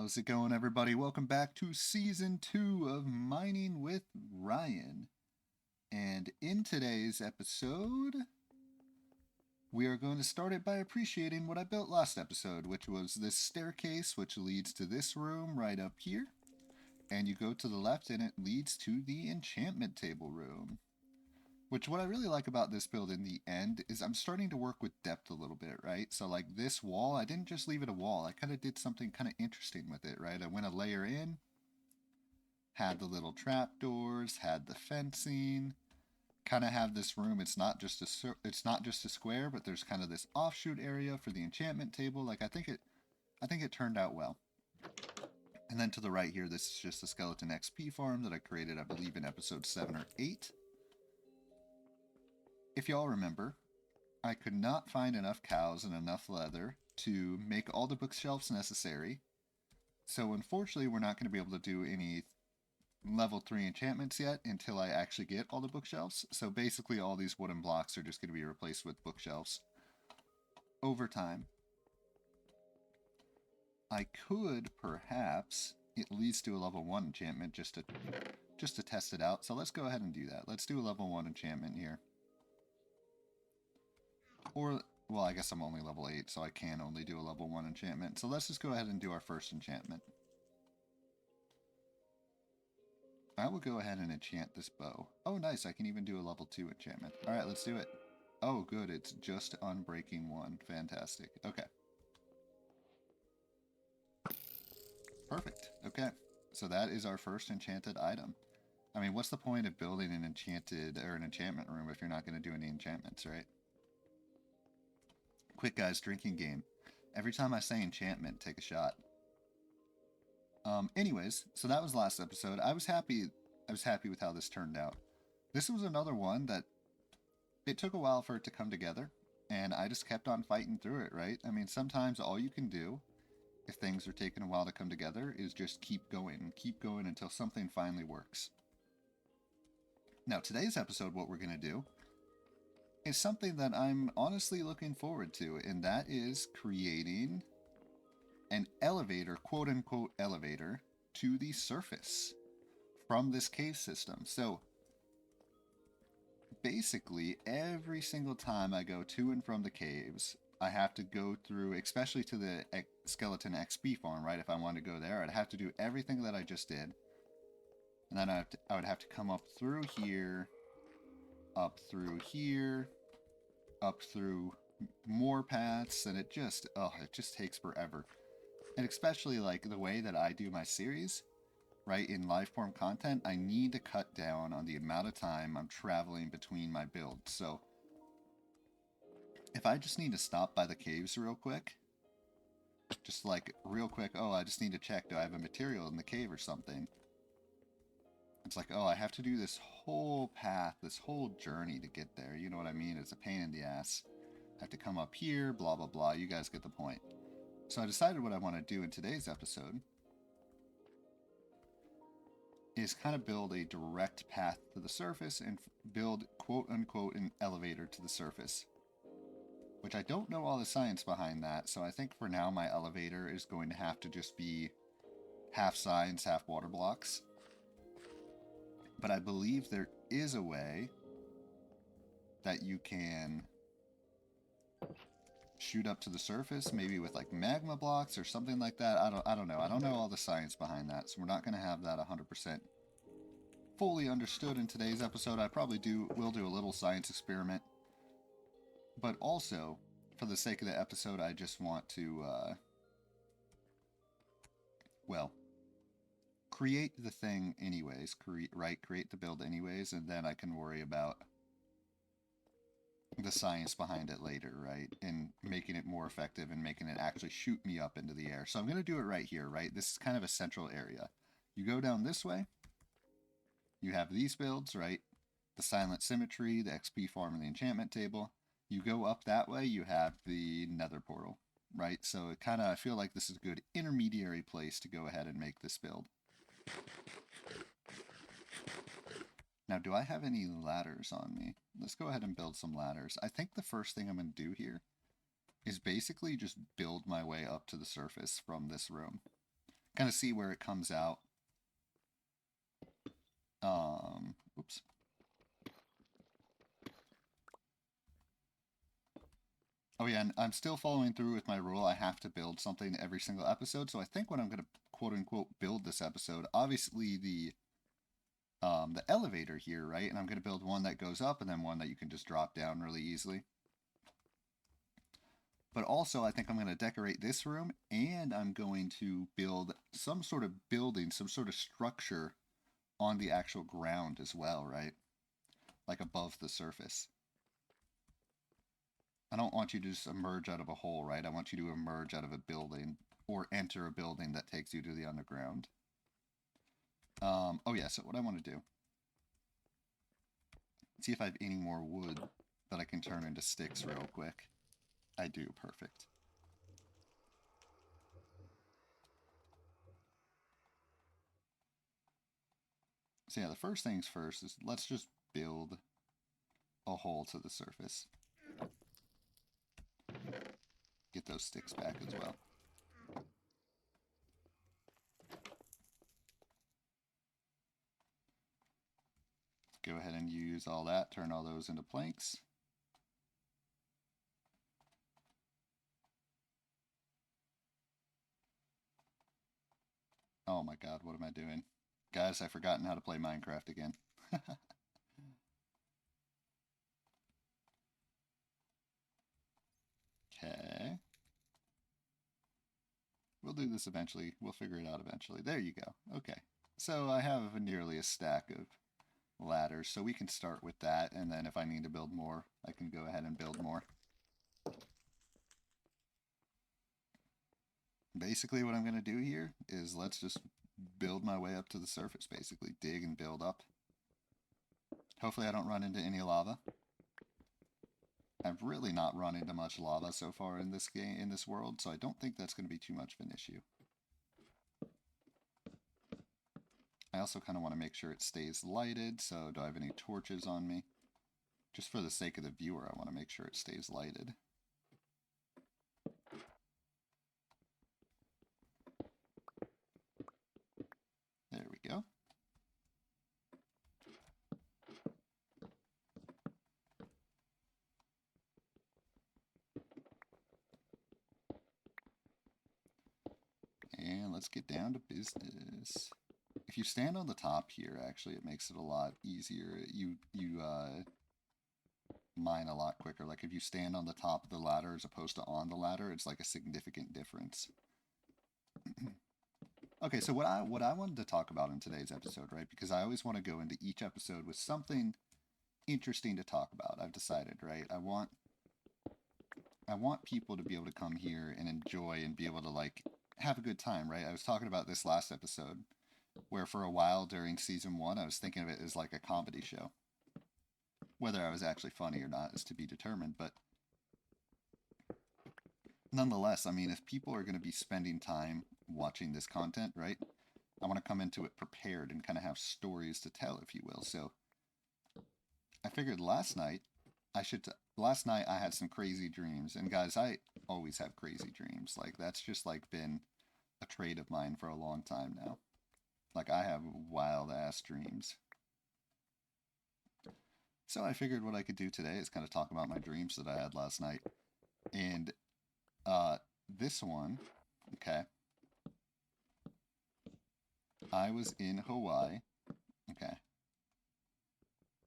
How's it going, everybody? Welcome back to Season 2 of Mining with Ryan. And in today's episode, we are going to start it by appreciating what I built last episode, which was this staircase, which leads to this room right up here. And you go to the left, and it leads to the enchantment table room. Which, what I really like about this build in the end is I'm starting to work with depth a little bit, right? So like this wall, I didn't just leave it a wall. I kind of did something kind of interesting with it, right? I went a layer in, had the little trapdoors, had the fencing, kind of have this room. It's not just a square, but there's kind of this offshoot area for the enchantment table. Like I think it turned out well. And then to the right here, this is just a skeleton XP farm that I created, I believe, in episode 7 or 8. If y'all remember, I could not find enough cows and enough leather to make all the bookshelves necessary. So unfortunately, we're not going to be able to do any level 3 enchantments yet until I actually get all the bookshelves. So basically all these wooden blocks are just going to be replaced with bookshelves over time. I could perhaps at least do a level 1 enchantment just to test it out. So let's go ahead and do that. Let's do a level 1 enchantment here. Or, well, I guess I'm only level 8, so I can only do a level 1 enchantment. So let's just go ahead and do our first enchantment. I will go ahead and enchant this bow. Oh, nice, I can even do a level 2 enchantment. Alright, let's do it. Oh, good, it's just Unbreaking 1. Fantastic. Okay. Perfect. Okay, so that is our first enchanted item. I mean, what's the point of building an enchantment room if you're not going to do any enchantments, right? Quick, guys, drinking game. Every time I say enchantment, take a shot. Anyways, so that was last episode. I was happy with how this turned out. This was another one that it took a while for it to come together, and I just kept on fighting through it, right? I mean, sometimes all you can do if things are taking a while to come together is just keep going until something finally works. Now, today's episode, what we're going to do is something that I'm honestly looking forward to, and that is creating an elevator, quote unquote elevator, to the surface from this cave system. So basically, every single time I go to and from the caves, I have to go through, especially to the skeleton XP farm, right? If I want to go there, I'd have to do everything that I just did. And then I would have to come up through here, up through here, up through more paths, and it just takes forever. And especially like the way that I do my series, right, in live form content, I need to cut down on the amount of time I'm traveling between my builds. So if I just need to stop by the caves real quick, just like real quick, oh, I just need to check, do I have a material in the cave or something? It's like, oh, I have to do this whole path, this whole journey to get there. You know what I mean? It's a pain in the ass. I have to come up here, blah, blah, blah. You guys get the point. So I decided what I want to do in today's episode is kind of build a direct path to the surface and build, quote unquote, an elevator to the surface. Which I don't know all the science behind that, so I think for now my elevator is going to have to just be half science, half water blocks. But I believe there is a way that you can shoot up to the surface, maybe with like magma blocks or something like that. I don't know. I don't know all the science behind that, so we're not going to have that 100% fully understood in today's episode. I probably will do a little science experiment. But also, for the sake of the episode, I just want to, create the thing anyways, create the build anyways, and then I can worry about the science behind it later, right? And making it more effective and making it actually shoot me up into the air. So I'm going to do it right here, right? This is kind of a central area. You go down this way, you have these builds, right? The silent symmetry, the XP farm, and the enchantment table. You go up that way, you have the nether portal, right? So it kind of, I feel like this is a good intermediary place to go ahead and make this build. Now, do I have any ladders on me? Let's go ahead and build some ladders. I think the first thing I'm going to do here is basically just build my way up to the surface from this room. kind of see where it comes out. Oops. Oh yeah, and I'm still following through with my rule. I have to build something every single episode. So I think what I'm going to quote unquote build this episode, obviously the elevator here, right? And I'm going to build one that goes up and then one that you can just drop down really easily. But also, I think I'm going to decorate this room, and I'm going to build some sort of building, some sort of structure on the actual ground as well, right? Like above the surface. I don't want you to just emerge out of a hole, right? I want you to emerge out of a building or enter a building that takes you to the underground. Oh yeah, so what I want to do, see if I have any more wood that I can turn into sticks real quick. I do, perfect. So yeah, the first things first is let's just build a hole to the surface. Get those sticks back as well. Go ahead and use all that, turn all those into planks. Oh my god, what am I doing? Guys, I've forgotten how to play Minecraft again. Okay. We'll do this eventually. We'll figure it out eventually. There you go. Okay. So I have nearly a stack of ladders, so we can start with that, and then if I need to build more, I can go ahead and build more. Basically what I'm going to do here is let's just build my way up to the surface, basically. Dig and build up. Hopefully I don't run into any lava. I've really not run into much lava so far in this game, in this world, so I don't think that's going to be too much of an issue. I also kind of want to make sure it stays lighted, so do I have any torches on me? Just for the sake of the viewer, I want to make sure it stays lighted. There we go. And let's get down to business. If you stand on the top here, actually, it makes it a lot easier. You mine a lot quicker. Like if you stand on the top of the ladder as opposed to on the ladder, it's like a significant difference. Okay, so what I wanted to talk about in today's episode, right? Because I always want to go into each episode with something interesting to talk about. I've decided, right? I want people to be able to come here and enjoy and be able to like have a good time, right? I was talking about this last episode where for a while during season 1 I was thinking of it as like a comedy show. Whether I was actually funny or not is to be determined, but nonetheless, I mean, if people are going to be spending time watching this content, right? I want to come into it prepared and kind of have stories to tell, if you will. So I figured last night last night I had some crazy dreams, and guys, I always have crazy dreams. Like that's just like been a trait of mine for a long time now. Like I have wild ass dreams. So I figured what I could do today is kind of talk about my dreams that I had last night. And this one, okay. I was in Hawaii, okay.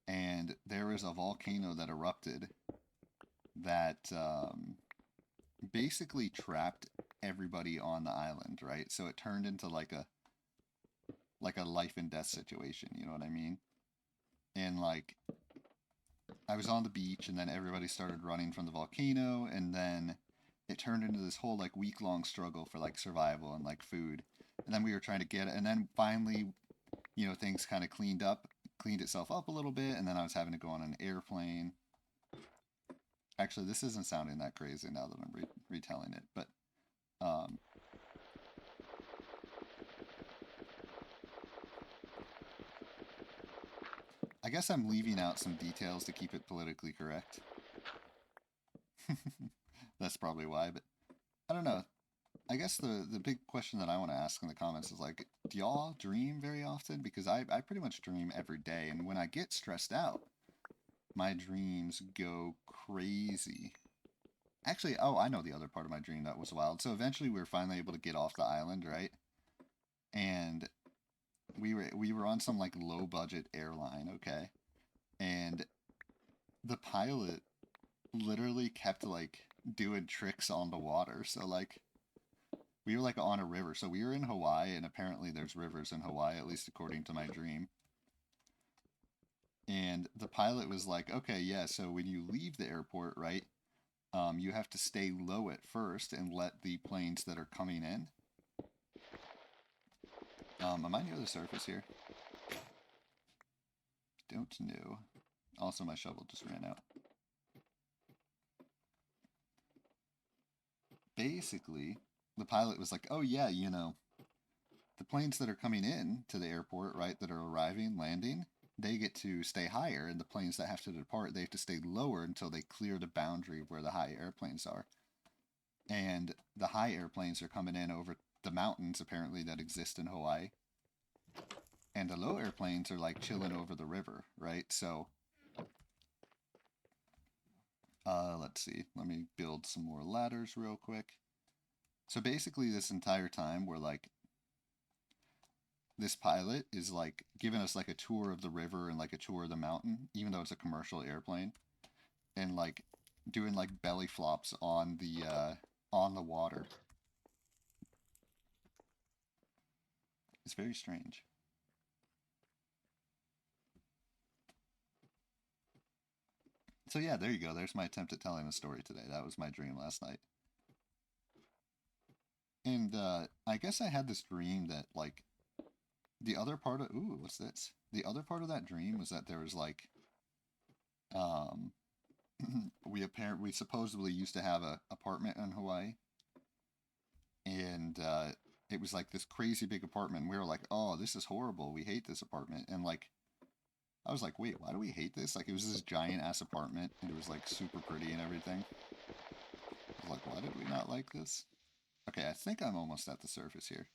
And there was a volcano that erupted that basically trapped everybody on the island, right? So it turned into like a life and death situation, you know what I mean? And like I was on the beach and then everybody started running from the volcano, and then it turned into this whole like week-long struggle for like survival and like food. And then we were trying to get it, and then finally, you know, things kind of cleaned itself up a little bit, and then I was having to go on an airplane. Actually, this isn't sounding that crazy now that I'm retelling it, but um, I guess I'm leaving out some details to keep it politically correct. That's probably why, but I don't know. I guess the big question that I want to ask in the comments is like, do y'all dream very often? Because I pretty much dream every day, and when I get stressed out, my dreams go crazy. Actually, oh, I know the other part of my dream that was wild. So eventually we were finally able to get off the island, right? And we were on some like low budget airline, okay? And the pilot literally kept like doing tricks on the water. So like we were like on a river. So we were in Hawaii, and apparently there's rivers in Hawaii, at least according to my dream. And the pilot was like, okay, yeah, so when you leave the airport, right, you have to stay low at first and let the planes that are coming in. Am I near the surface here? Don't know. Also, my shovel just ran out. Basically, the pilot was like, oh, yeah, the planes that are coming in to the airport, right, that are arriving, landing, they get to stay higher, and the planes that have to depart, they have to stay lower until they clear the boundary of where the high airplanes are. And the high airplanes are coming in over the mountains, apparently, that exist in Hawaii. And the low airplanes are like chilling over the river, right? So, let's see. Let me build some more ladders real quick. So basically, this entire time, we're like, this pilot is like giving us like a tour of the river and like a tour of the mountain, even though it's a commercial airplane, and like doing like belly flops on the water. It's very strange. So yeah, there you go. There's my attempt at telling a story today. That was my dream last night. And I guess I had this dream that like the other part of ooh, what's this? The other part of that dream was that there was like um we supposedly used to have a apartment in Hawaii, and it was like this crazy big apartment. And we were like, oh, this is horrible. We hate this apartment. And like I was like, wait, why do we hate this? Like it was this giant ass apartment, and it was like super pretty and everything. I was like, why did we not like this? Okay, I think I'm almost at the surface here.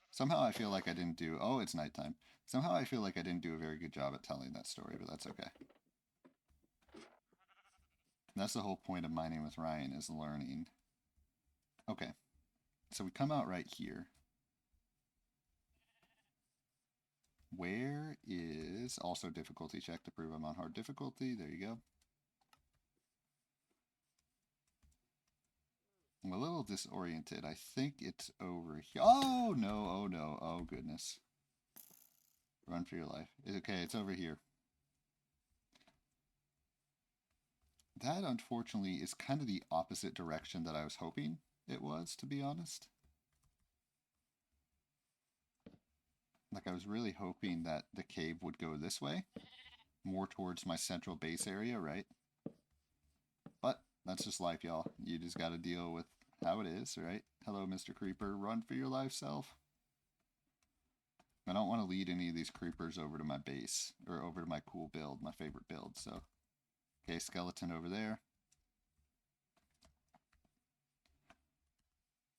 Somehow I feel like I didn't do. Oh, it's nighttime. Somehow I feel like I didn't do a very good job at telling that story, but that's okay. That's the whole point of mining with Ryan is learning. Okay, so we come out right here. Where is also difficulty check to prove I'm on hard difficulty? There you go. I'm a little disoriented. I think it's over here. Oh no, oh no, oh goodness. Run for your life. Okay, it's over here. That, unfortunately, is kind of the opposite direction that I was hoping it was, to be honest. Like, I was really hoping that the cave would go this way, more towards my central base area, right? But that's just life, y'all. You just gotta deal with how it is, right? Hello, Mr. Creeper. Run for your life, self. I don't want to lead any of these creepers over to my base, or over to my cool build, my favorite build, so. Okay, skeleton over there.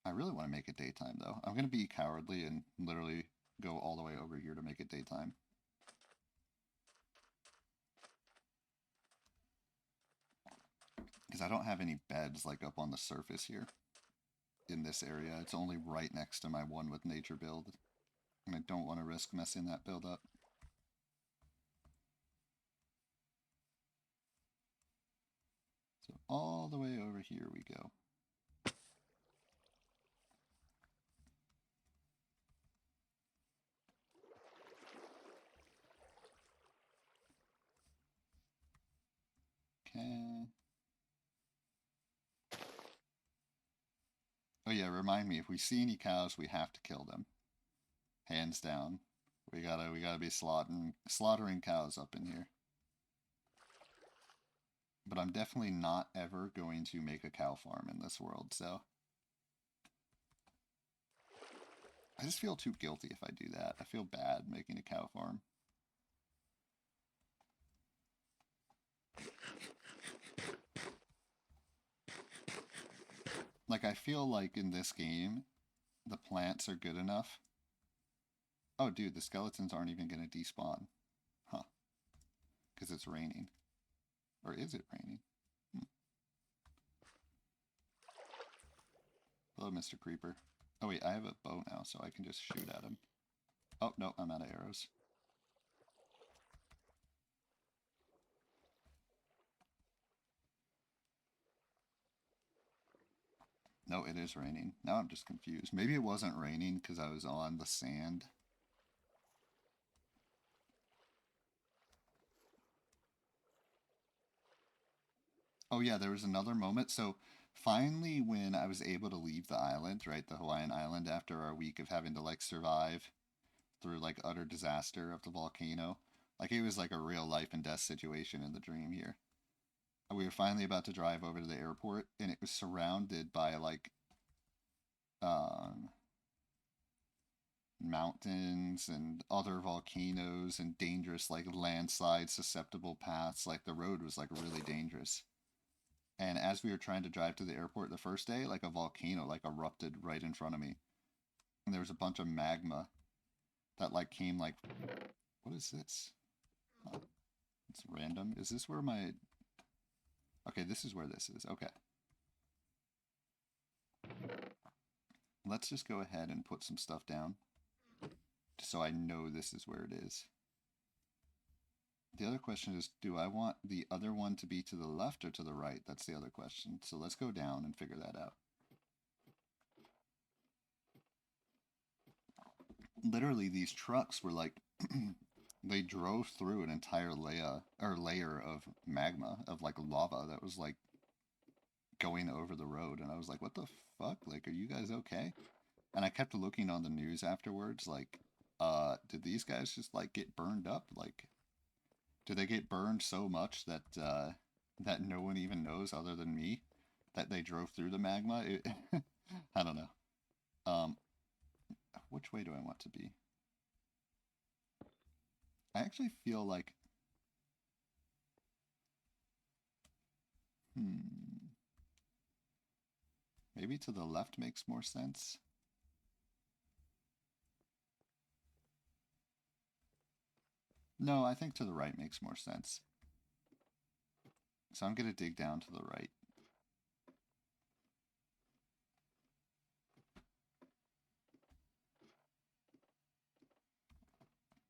I really want to make it daytime, though. I'm going to be cowardly and literally go all the way over here to make it daytime. Because I don't have any beds, like, up on the surface here in this area. It's only right next to my one with nature build. And I don't want to risk messing that build up. So all the way over here we go. Okay. Oh yeah, remind me, if we see any cows, we have to kill them. Hands down. We gotta be slaughtering cows up in here. But I'm definitely not ever going to make a cow farm in this world, so. I just feel too guilty if I do that. I feel bad making a cow farm. Like, I feel like in this game, the plants are good enough. Oh, dude, the skeletons aren't even going to despawn. Huh. Because it's raining. Or is it raining? Hmm. Hello, Mr. Creeper. Oh, wait, I have a bow now, so I can just shoot at him. Oh, no, I'm out of arrows. No, it is raining. Now I'm just confused. Maybe it wasn't raining because I was on the sand. Oh yeah, there was another moment. So finally, when I was able to leave the island, right, the Hawaiian island, after our week of having to like survive through like utter disaster of the volcano, like it was like a real life and death situation in the dream here. We were finally about to drive over to the airport, and it was surrounded by like um, mountains and other volcanoes and dangerous like landslide susceptible paths. Like the road was like really dangerous. And as we were trying to drive to the airport the first day, like a volcano like erupted right in front of me. And there was a bunch of magma that like came like, what is this? Huh. It's random. Is this where my... Okay, this is where this is. Okay. Let's just go ahead and put some stuff down so I know this is where it is. The other question is, do I want the other one to be to the left or to the right? That's the other question. So let's go down and figure that out. Literally, these trucks were like, they drove through an entire layer of magma, of like lava that was like going over the road. And I was like, what the fuck? Like, are you guys okay? And I kept looking on the news afterwards, like, did these guys just like get burned up? Like, do they get burned so much that that no one even knows other than me that they drove through the magma? I don't know. Um, which way do I want to be? I actually feel like, hmm, maybe to the left makes more sense. No, I think to the right makes more sense. So I'm going to dig down to the right.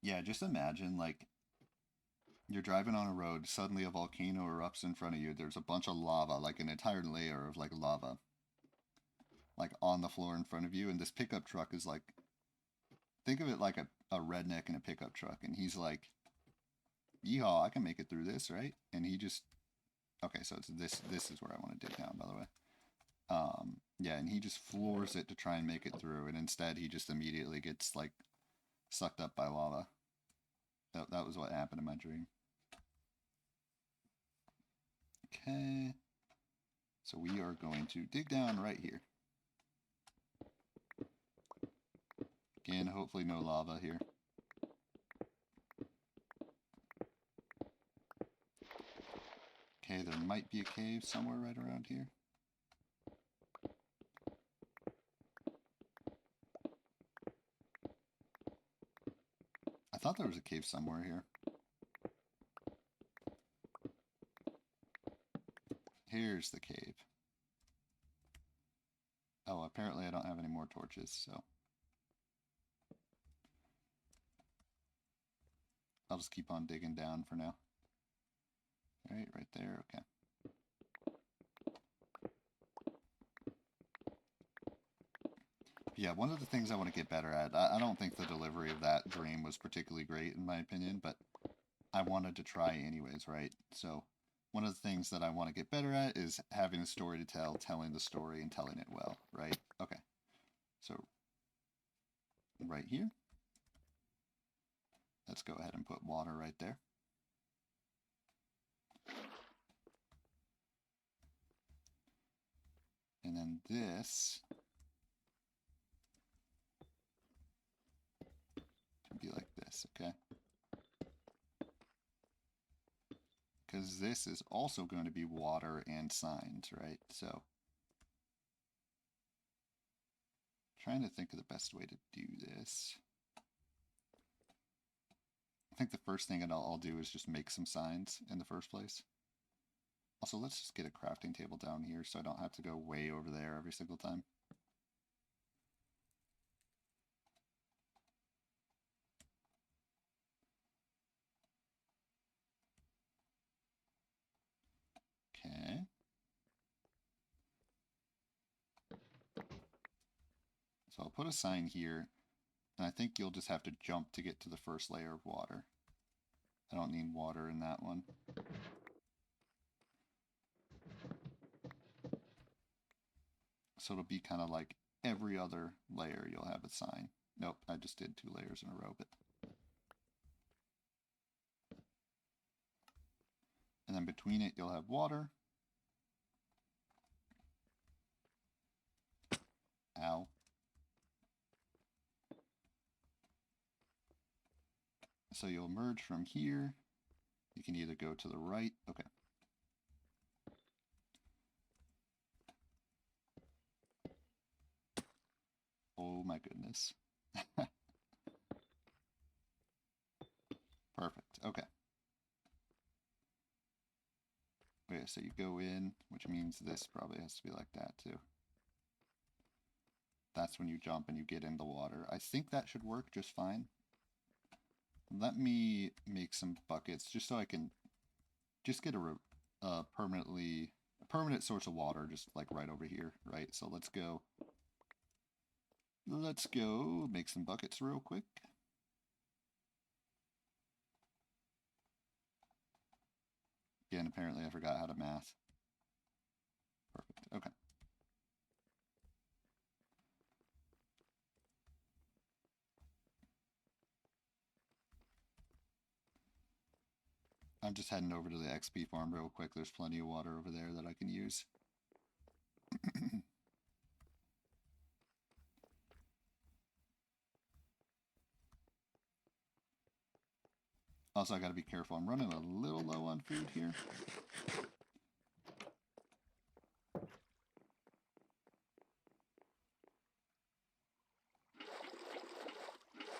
Yeah, just imagine like you're driving on a road, suddenly a volcano erupts in front of you. There's a bunch of lava, like an entire layer of like lava, like on the floor in front of you. And this pickup truck is like, think of it like a redneck in a pickup truck. And he's like, yeehaw, I can make it through this, right? And he just, okay, so it's this is where I want to dig down, by the way. Yeah, and he just floors it to try and make it through. And instead, he just immediately gets like sucked up by lava. That was what happened in my dream. Okay. So we are going to dig down right here. Again, hopefully no lava here. Okay, there might be a cave somewhere right around here. I thought there was a cave somewhere here. Here's the cave. Oh, apparently I don't have any more torches, so I'll just keep on digging down for now. Right there, okay. Yeah, one of the things I want to get better at, I don't think the delivery of that dream was particularly great in my opinion, but I wanted to try anyways, right? So one of the things that I want to get better at is having a story to tell, telling the story and telling it well, right? Okay. So right here, let's go ahead and put water right there. And then this can be like this, okay? Because this is also going to be water and signs, right? So Trying to think of the best way to do this. I think the first thing I'll do is just make some signs in the first place. Also, let's just get a crafting table down here so I don't have to go way over there every single time. Okay. So I'll put a sign here, and I think you'll just have to jump to get to the first layer of water. I don't need water in that one. So it'll be kind of like every other layer you'll have a sign. Nope, I just did 2 layers in a row, but... And then between it, you'll have water. Ow. So you'll merge from here. You can either go to the right. Okay. Oh my goodness. Perfect. Okay. Okay, so you go in, which means this probably has to be like that too. That's when you jump and you get in the water. I think that should work just fine. Let me make some buckets just so I can just get a permanent source of water just like right over here, right? So let's go make some buckets real quick. Again, apparently I forgot how to math. Perfect. Okay. I'm just heading over to the XP farm real quick. There's plenty of water over there that I can use. Also, I gotta be careful. I'm running a little low on food here.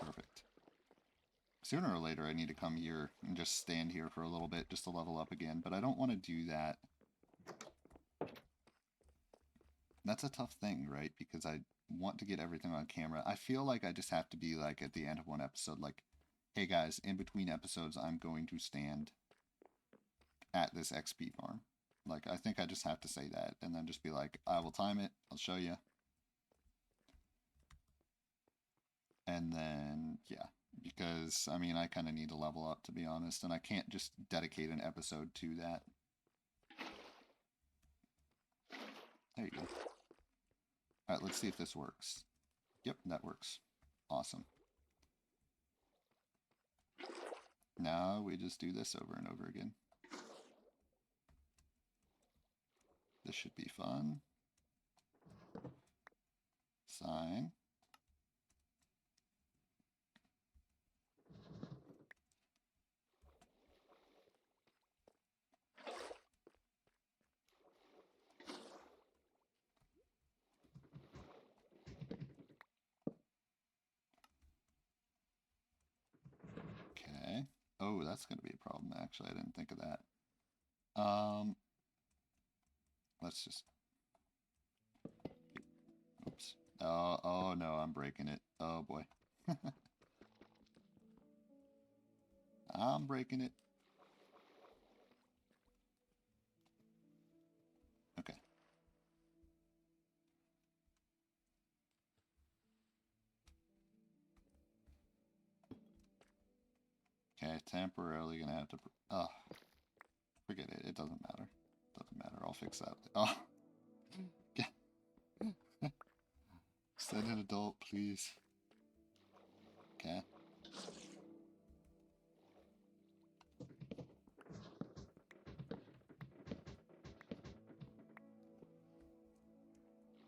Perfect. Sooner or later, I need to come here and just stand here for a little bit just to level up again, but I don't want to do that. That's a tough thing, right? Because I want to get everything on camera. I feel like I just have to be like at the end of one episode, like, hey guys, in between episodes, I'm going to stand at this XP farm. Like, I think I just have to say that and then just be like, I will time it. I'll show you. And then, yeah, because, I mean, I kind of need to level up, to be honest, and I can't just dedicate an episode to that. There you go. All right, let's see if this works. Yep, that works. Awesome. Now we just do this over and over again. This should be fun. Sign. Okay. Oh, that's going to be a problem, actually. I didn't think of that. Let's just... Oops. Oh no, I'm breaking it. Oh boy. I'm breaking it. Okay. Okay, temporarily gonna have to... Oh, forget it. It doesn't matter. Doesn't matter. I'll fix that. Oh. Send an adult, please. Okay.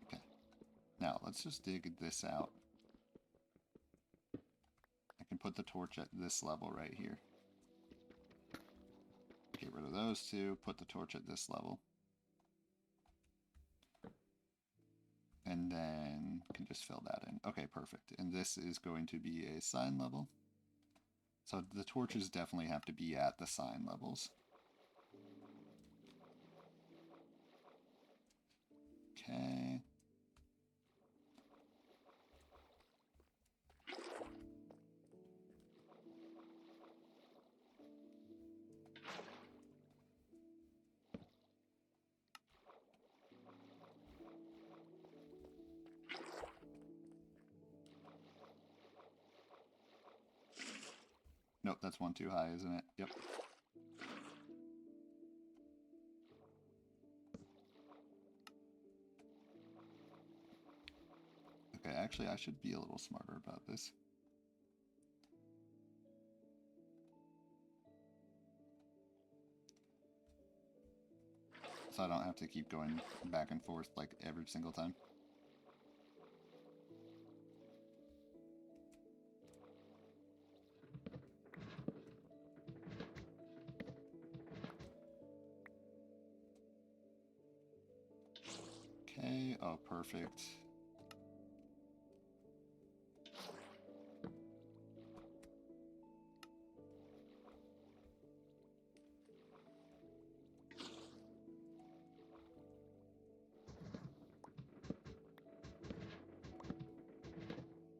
Okay. Now, let's just dig this out. I can put the torch at this level right here. Get rid of those two, put the torch at this level. And then can just fill that in. Okay, perfect. And this is going to be a sign level. So the torches definitely have to be at the sign levels. Okay. Nope, that's one too high, isn't it? Yep. Okay, actually, I should be a little smarter about this. So I don't have to keep going back and forth like every single time. Okay, oh, perfect.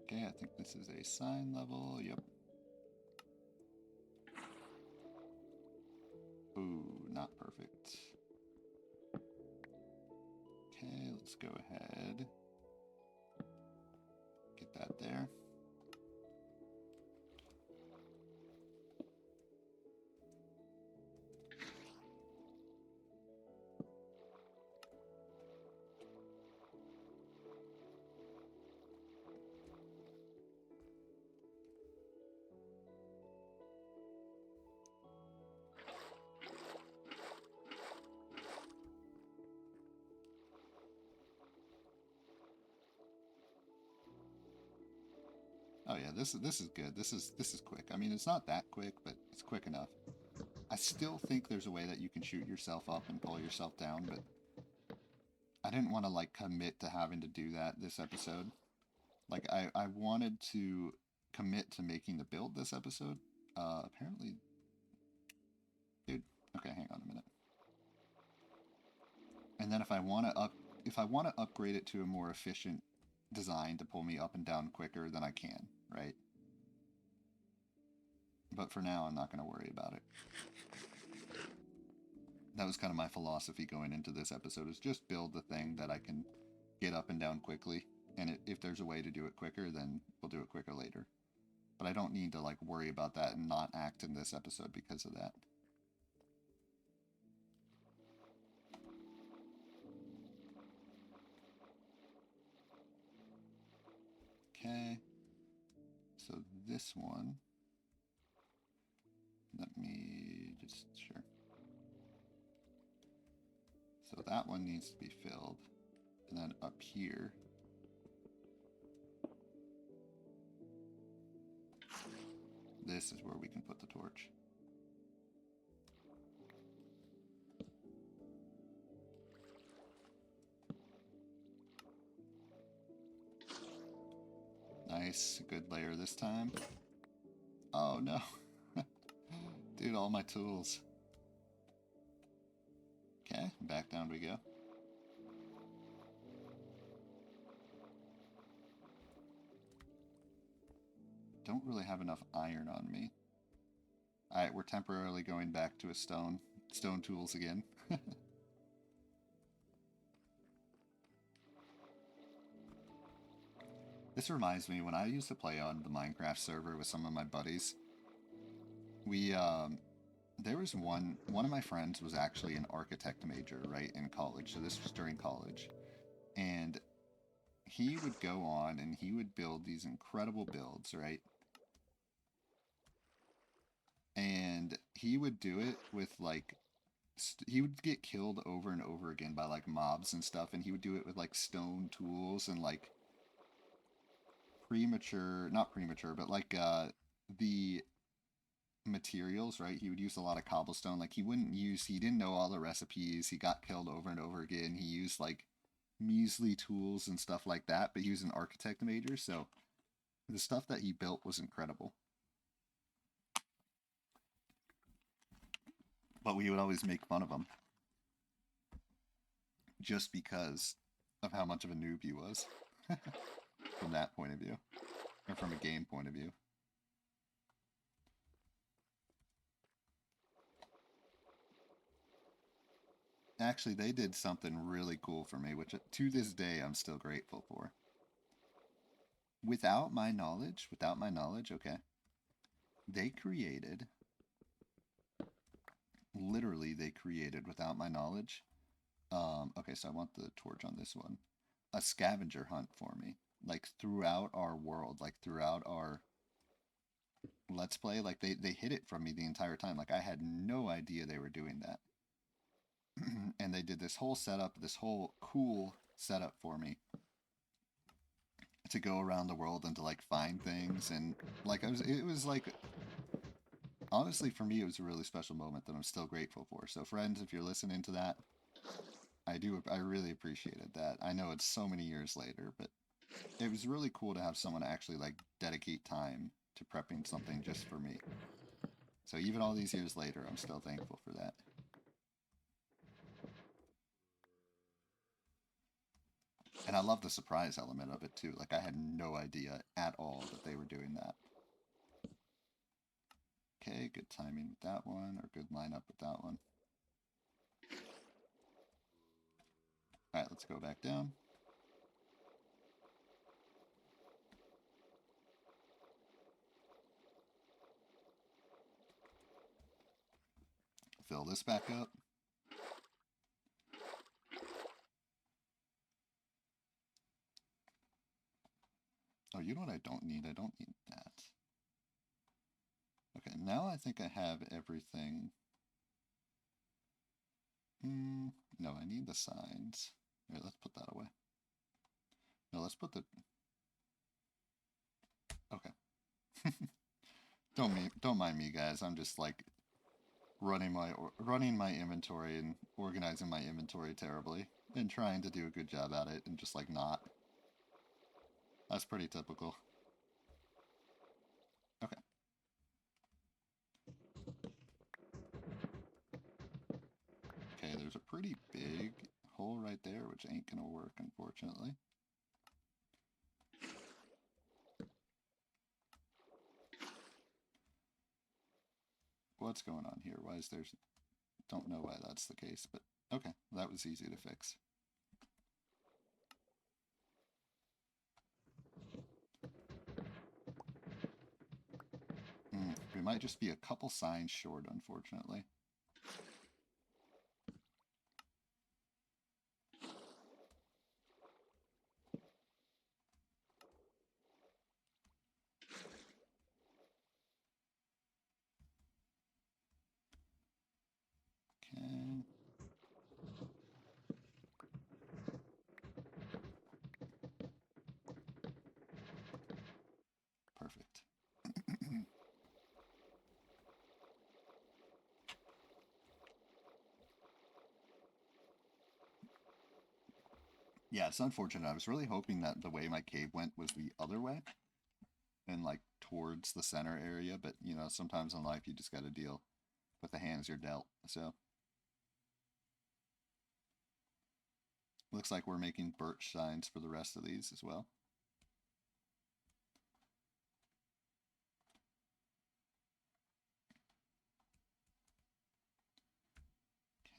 Okay, I think this is a sign level. Yep. Ooh, not perfect. Okay, let's go ahead. Get that there. Oh yeah, this is good. This is quick. I mean, it's not that quick, but it's quick enough. I still think there's a way that you can shoot yourself up and pull yourself down, but I didn't want to like commit to having to do that this episode. Like I wanted to commit to making the build this episode. Apparently, dude. Okay, hang on a minute. And then if I want to upgrade it to a more efficient design to pull me up and down quicker, then I can, right? But for now, I'm not going to worry about it. That was kind of my philosophy going into this episode, is just build the thing that I can get up and down quickly. And if there's a way to do it quicker, then we'll do it quicker later. But I don't need to like worry about that and not act in this episode because of that. Okay. So this one, let me just, sure. So that one needs to be filled. And then up here, this is where we can put the torch. Nice, good layer this time. Oh no. Dude, all my tools. Okay, back down we go. Don't really have enough iron on me. Alright, we're temporarily going back to a stone tools again. This reminds me, when I used to play on the Minecraft server with some of my buddies, we, there was one of my friends was actually an architect major, right, in college, so this was during college, and he would go on and he would build these incredible builds, right, and he would do it with, like, he would get killed over and over again by, like, mobs and stuff, and he would do it with, like, stone tools and, like, not premature, but, like, the materials, right? He would use a lot of cobblestone. Like he didn't know all the recipes. He got killed over and over again. He used like measly tools and stuff like that, but he was an architect major, so the stuff that he built was incredible. But we would always make fun of him just because of how much of a noob he was from that point of view, or from a game point of view. Actually, they did something really cool for me, which to this day I'm still grateful for. Without my knowledge, okay, they created, literally, they created, without my knowledge, okay, so I want the torch on this one, a scavenger hunt for me, like throughout our world, like throughout our Let's Play, like they hid it from me the entire time. Like I had no idea they were doing that. And they did this whole setup, this whole cool setup for me to go around the world and to like find things, and like it was like, honestly for me it was a really special moment that I'm still grateful for. So friends, if you're listening to that, I really appreciated that. I know it's so many years later, but it was really cool to have someone actually like dedicate time to prepping something just for me. So even all these years later, I'm still thankful for that. And I love the surprise element of it too. Like I had no idea at all that they were doing that. Okay, good timing with that one, or good lineup with that one. Alright, let's go back down. Fill this back up. Oh, you know what I don't need? I don't need that. Okay, now I think I have everything. No, I need the signs. Here, let's put that away. No, let's put the... Okay. Don't mind me, guys. I'm just like running my inventory and organizing my inventory terribly and trying to do a good job at it and just like not. That's pretty typical. Okay. Okay, there's a pretty big hole right there, which ain't gonna work, unfortunately. What's going on here? Why is there's... Don't know why that's the case, but okay, that was easy to fix. We might just be a couple signs short, unfortunately. Okay. Perfect. Yeah, it's unfortunate. I was really hoping that the way my cave went was the other way and like towards the center area, but you know, sometimes in life you just got to deal with the hands you're dealt. So looks like we're making birch signs for the rest of these as well.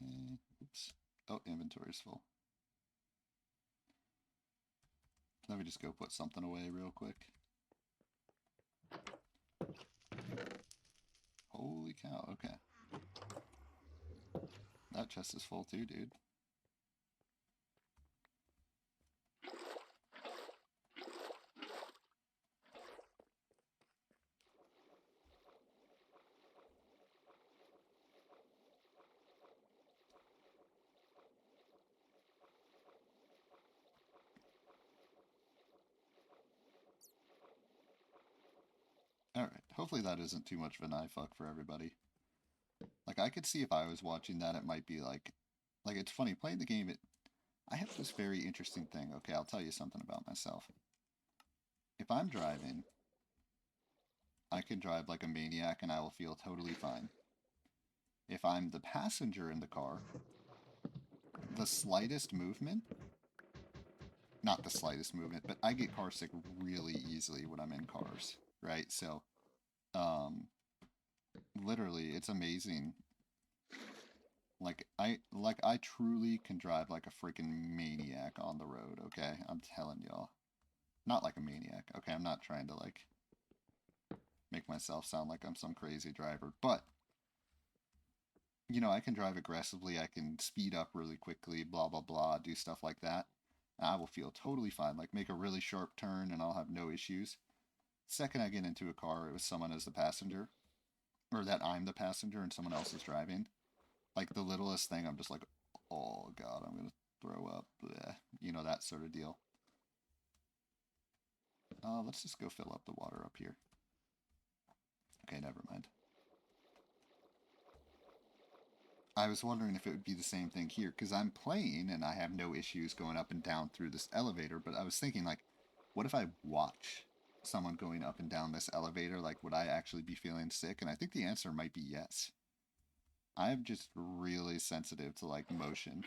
Okay, oops. Oh, inventory's full. Let me just go put something away real quick. Holy cow, okay. That chest is full too, dude. Alright, hopefully that isn't too much of an eye fuck for everybody. Like, I could see if I was watching that, it might be like it's funny, playing the game, I have this very interesting thing. Okay, I'll tell you something about myself. If I'm driving, I can drive like a maniac and I will feel totally fine. If I'm the passenger in the car, the slightest movement, not the slightest movement, but I get car sick really easily when I'm in cars, right? So, um, literally, it's amazing. Like I truly can drive like a freaking maniac on the road, okay? I'm telling y'all. Not like a maniac, okay? I'm not trying to like make myself sound like I'm some crazy driver, but I can drive aggressively, I can speed up really quickly, blah blah blah, do stuff like that. And I will feel totally fine, like make a really sharp turn and I'll have no issues. Second I get into a car with someone as the passenger, or that I'm the passenger and someone else is driving, like the littlest thing, I'm just like, oh god, I'm gonna throw up, bleh. That sort of deal. Let's just go fill up the water up here. Okay, never mind. I was wondering if it would be the same thing here, because I'm playing and I have no issues going up and down through this elevator, but I was thinking, like, what if I watch someone going up and down this elevator? Like, would I actually be feeling sick? And I think the answer might be yes. I'm just really sensitive to, like, motion.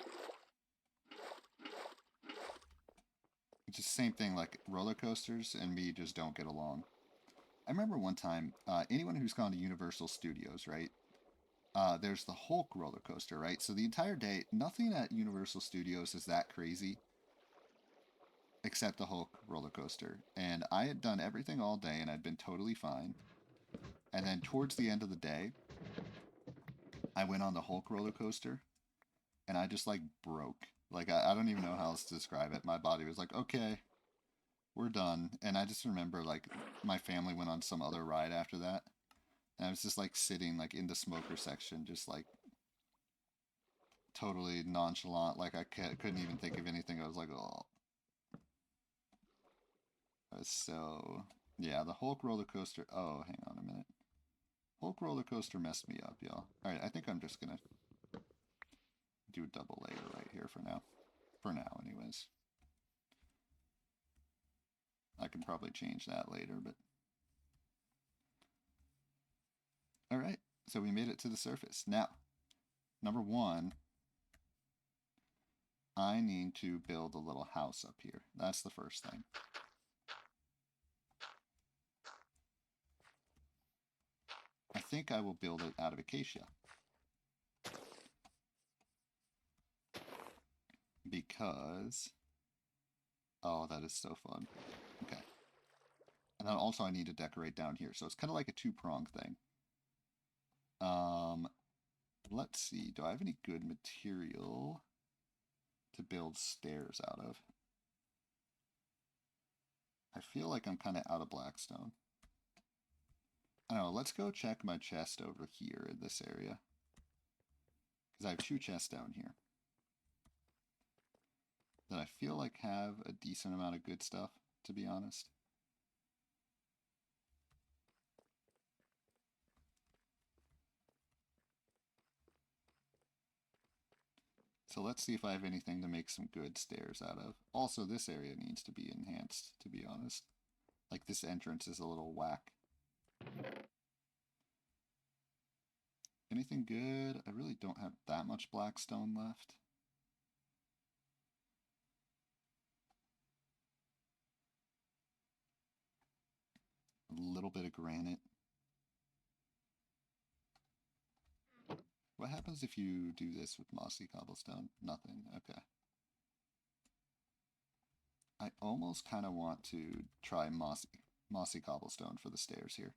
It's the same thing, like, roller coasters and me just don't get along. I remember one time, anyone who's gone to Universal Studios, right? There's the Hulk roller coaster, right? So the entire day, nothing at Universal Studios is that crazy except the Hulk roller coaster. And I had done everything all day and I'd been totally fine. And then towards the end of the day, I went on the Hulk roller coaster and I just like broke. Like, I don't even know how else to describe it. My body was like, okay, we're done. And I just remember like my family went on some other ride after that. And I was just like sitting like in the smoker section, just like totally nonchalant. Like I couldn't even think of anything. I was like, oh, so yeah, the Hulk roller coaster. Oh, hang on a minute. Hulk roller coaster messed me up, y'all. All right, I think I'm just gonna do a double layer right here for now. For now, anyways. I can probably change that later, but all right. So we made it to the surface. Now, number one, I need to build a little house up here. That's the first thing. I think I will build it out of acacia. Because, oh, that is so fun. Okay. And then also I need to decorate down here. So it's kind of like a two-pronged thing. Let's see. Do I have any good material to build stairs out of? I feel like I'm kind of out of blackstone. I don't know. Let's go check my chest over here in this area. Because I have two chests down here that I feel like have a decent amount of good stuff, to be honest. So let's see if I have anything to make some good stairs out of. Also, this area needs to be enhanced, to be honest. Like, this entrance is a little whack. Anything good? I really don't have that much blackstone left. A little bit of granite. What happens if you do this with mossy cobblestone? Nothing. Okay. I almost kind of want to try mossy cobblestone for the stairs here.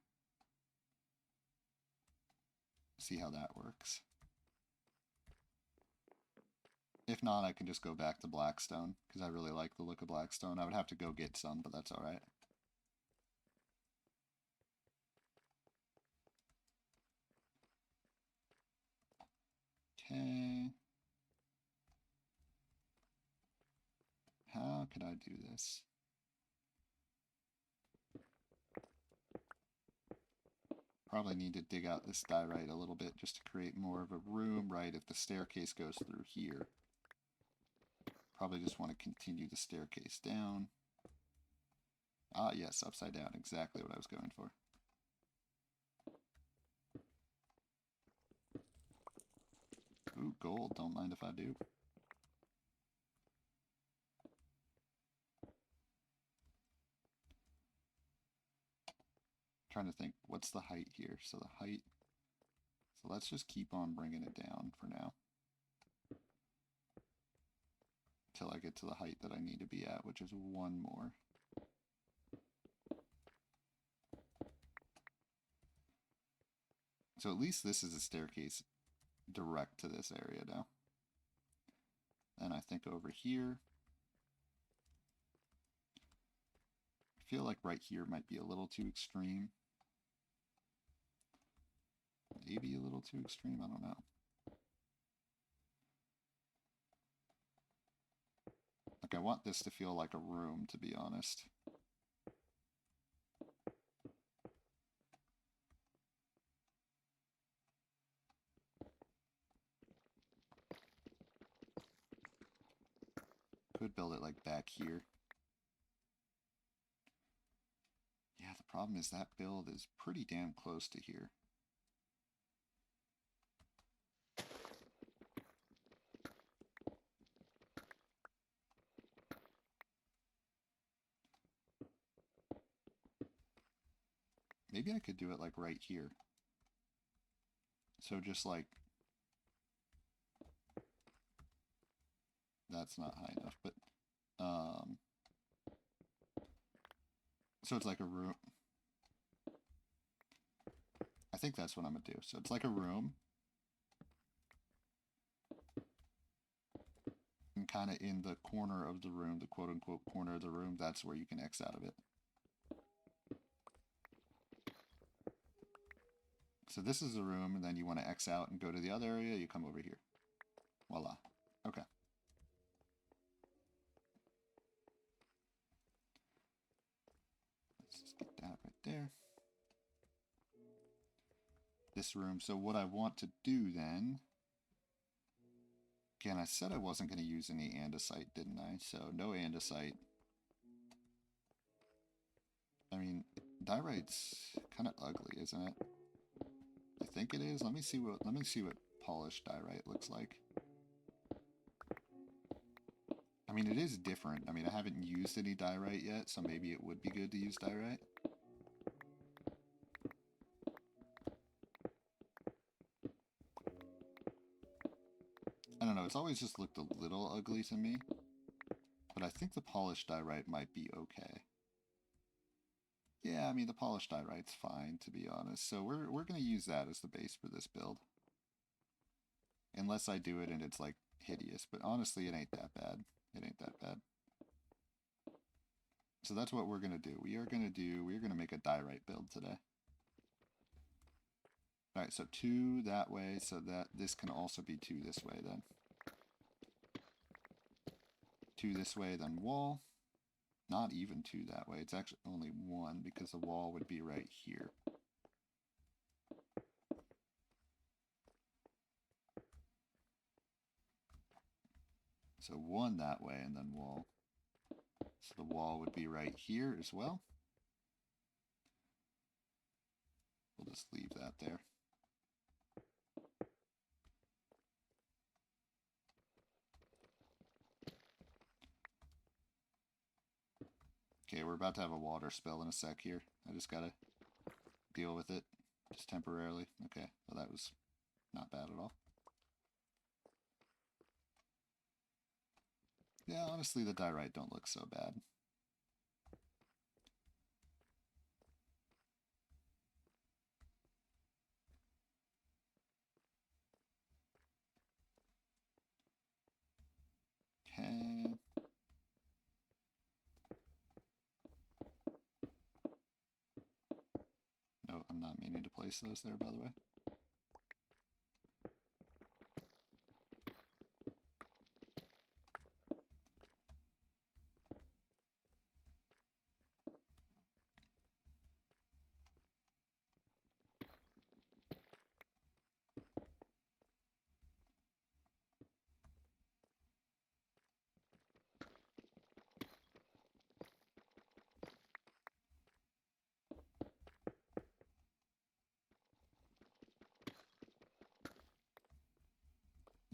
See how that works. If not, I can just go back to blackstone, because I really like the look of blackstone. I would have to go get some, but that's alright. Okay. How could I do this? Probably need to dig out this diorite a little bit just to create more of a room, right? If the staircase goes through here. Probably just want to continue the staircase down. Ah, yes, upside down. Exactly what I was going for. Ooh, gold. Don't mind if I do. Trying to think, what's the height here? So the height, so let's just keep on bringing it down for now. Until I get to the height that I need to be at, which is one more. So at least this is a staircase direct to this area now. And I think over here, I feel like right here might be a little too extreme. Maybe a little too extreme, I don't know. Like, I want this to feel like a room, to be honest. Could build it like back here. Yeah, the problem is that build is pretty damn close to here. Maybe I could do it like right here. So just like, that's not high enough, but so it's like a room. I think that's what I'm gonna do. So it's like a room. And kind of in the corner of the room, the quote unquote corner of the room, that's where you can X out of it. So this is a room, and then you want to X out and go to the other area, you come over here. Voila. Okay. Let's just get that right there. This room. So what I want to do then, again, I said I wasn't going to use any andesite, didn't I? So no andesite. I mean, diorite's kind of ugly, isn't it? I think it is. Let me see what polished diorite looks like. I mean, it is different. I mean, I haven't used any diorite yet, so maybe it would be good to use diorite. I don't know, it's always just looked a little ugly to me. But I think the polished diorite might be okay. Yeah, I mean, the polished diorite's fine, to be honest. So we're going to use that as the base for this build. Unless I do it and it's, like, hideous. But honestly, it ain't that bad. It ain't that bad. So that's what we're going to do. We're going to make a diorite build today. Alright, so 2 that way, so that this can also be 2 this way then. 2 this way, then wall. Not even 2 that way. It's actually only 1 because the wall would be right here. So 1 that way and then wall. So the wall would be right here as well. We'll just leave that there. Okay, we're about to have a water spill in a sec here. I just gotta deal with it, just temporarily. Okay, well that was not bad at all. Yeah, honestly, the diorite don't look so bad. Okay. No, I'm not meaning to place those there, by the way.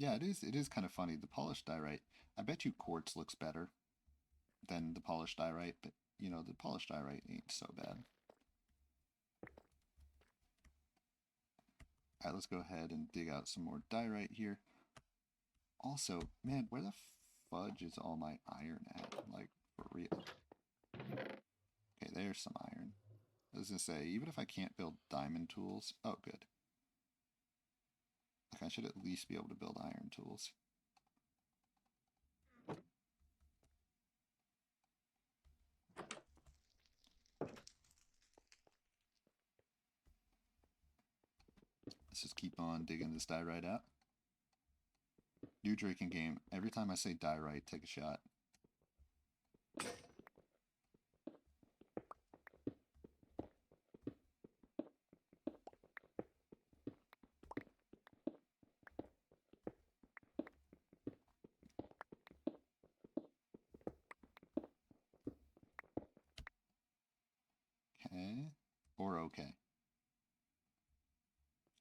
Yeah, it is kind of funny. The polished diorite. I bet you quartz looks better than the polished diorite, but you know, the polished diorite ain't so bad. Alright, let's go ahead and dig out some more diorite here. Also, man, where the fudge is all my iron at? Like, for real. Okay, there's some iron. I was gonna say, even if I can't build diamond tools... Oh, good. Like, I should at least be able to build iron tools. Let's just keep on digging this diorite out. New drinking game. Every time I say diorite, take a shot. Okay. Or okay.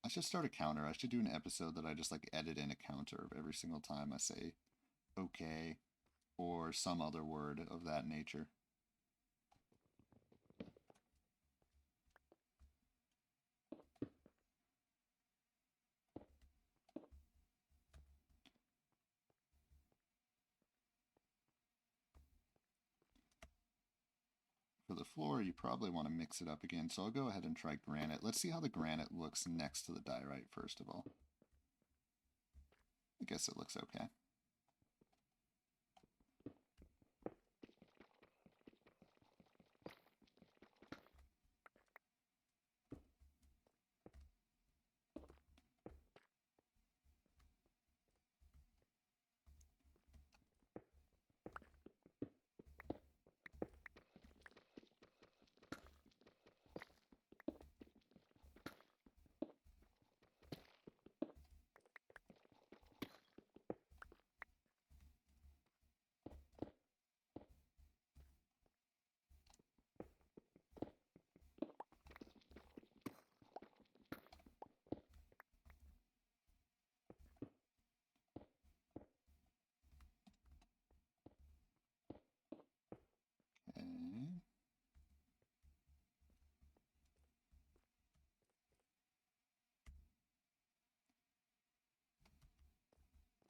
I should start a counter. I should do an episode that I just like edit in a counter of every single time I say okay or some other word of that nature. For the floor, you probably want to mix it up again, so I'll go ahead and try granite. Let's see how the granite looks next to the diorite, first of all. I guess it looks okay. Okay.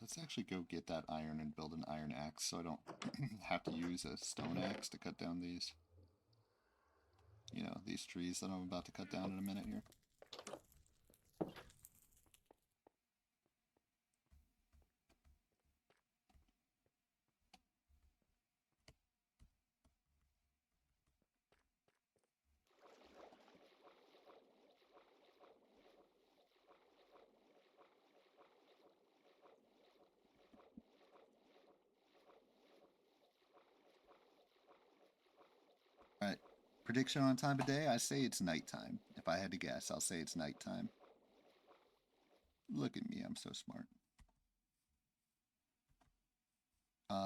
Let's actually go get that iron and build an iron axe so I don't have to use a stone axe to cut down these, you know, these trees that I'm about to cut down in a minute here. Alright, prediction on time of day? I say it's nighttime. If I had to guess, I'll say it's nighttime. Look at me, I'm so smart.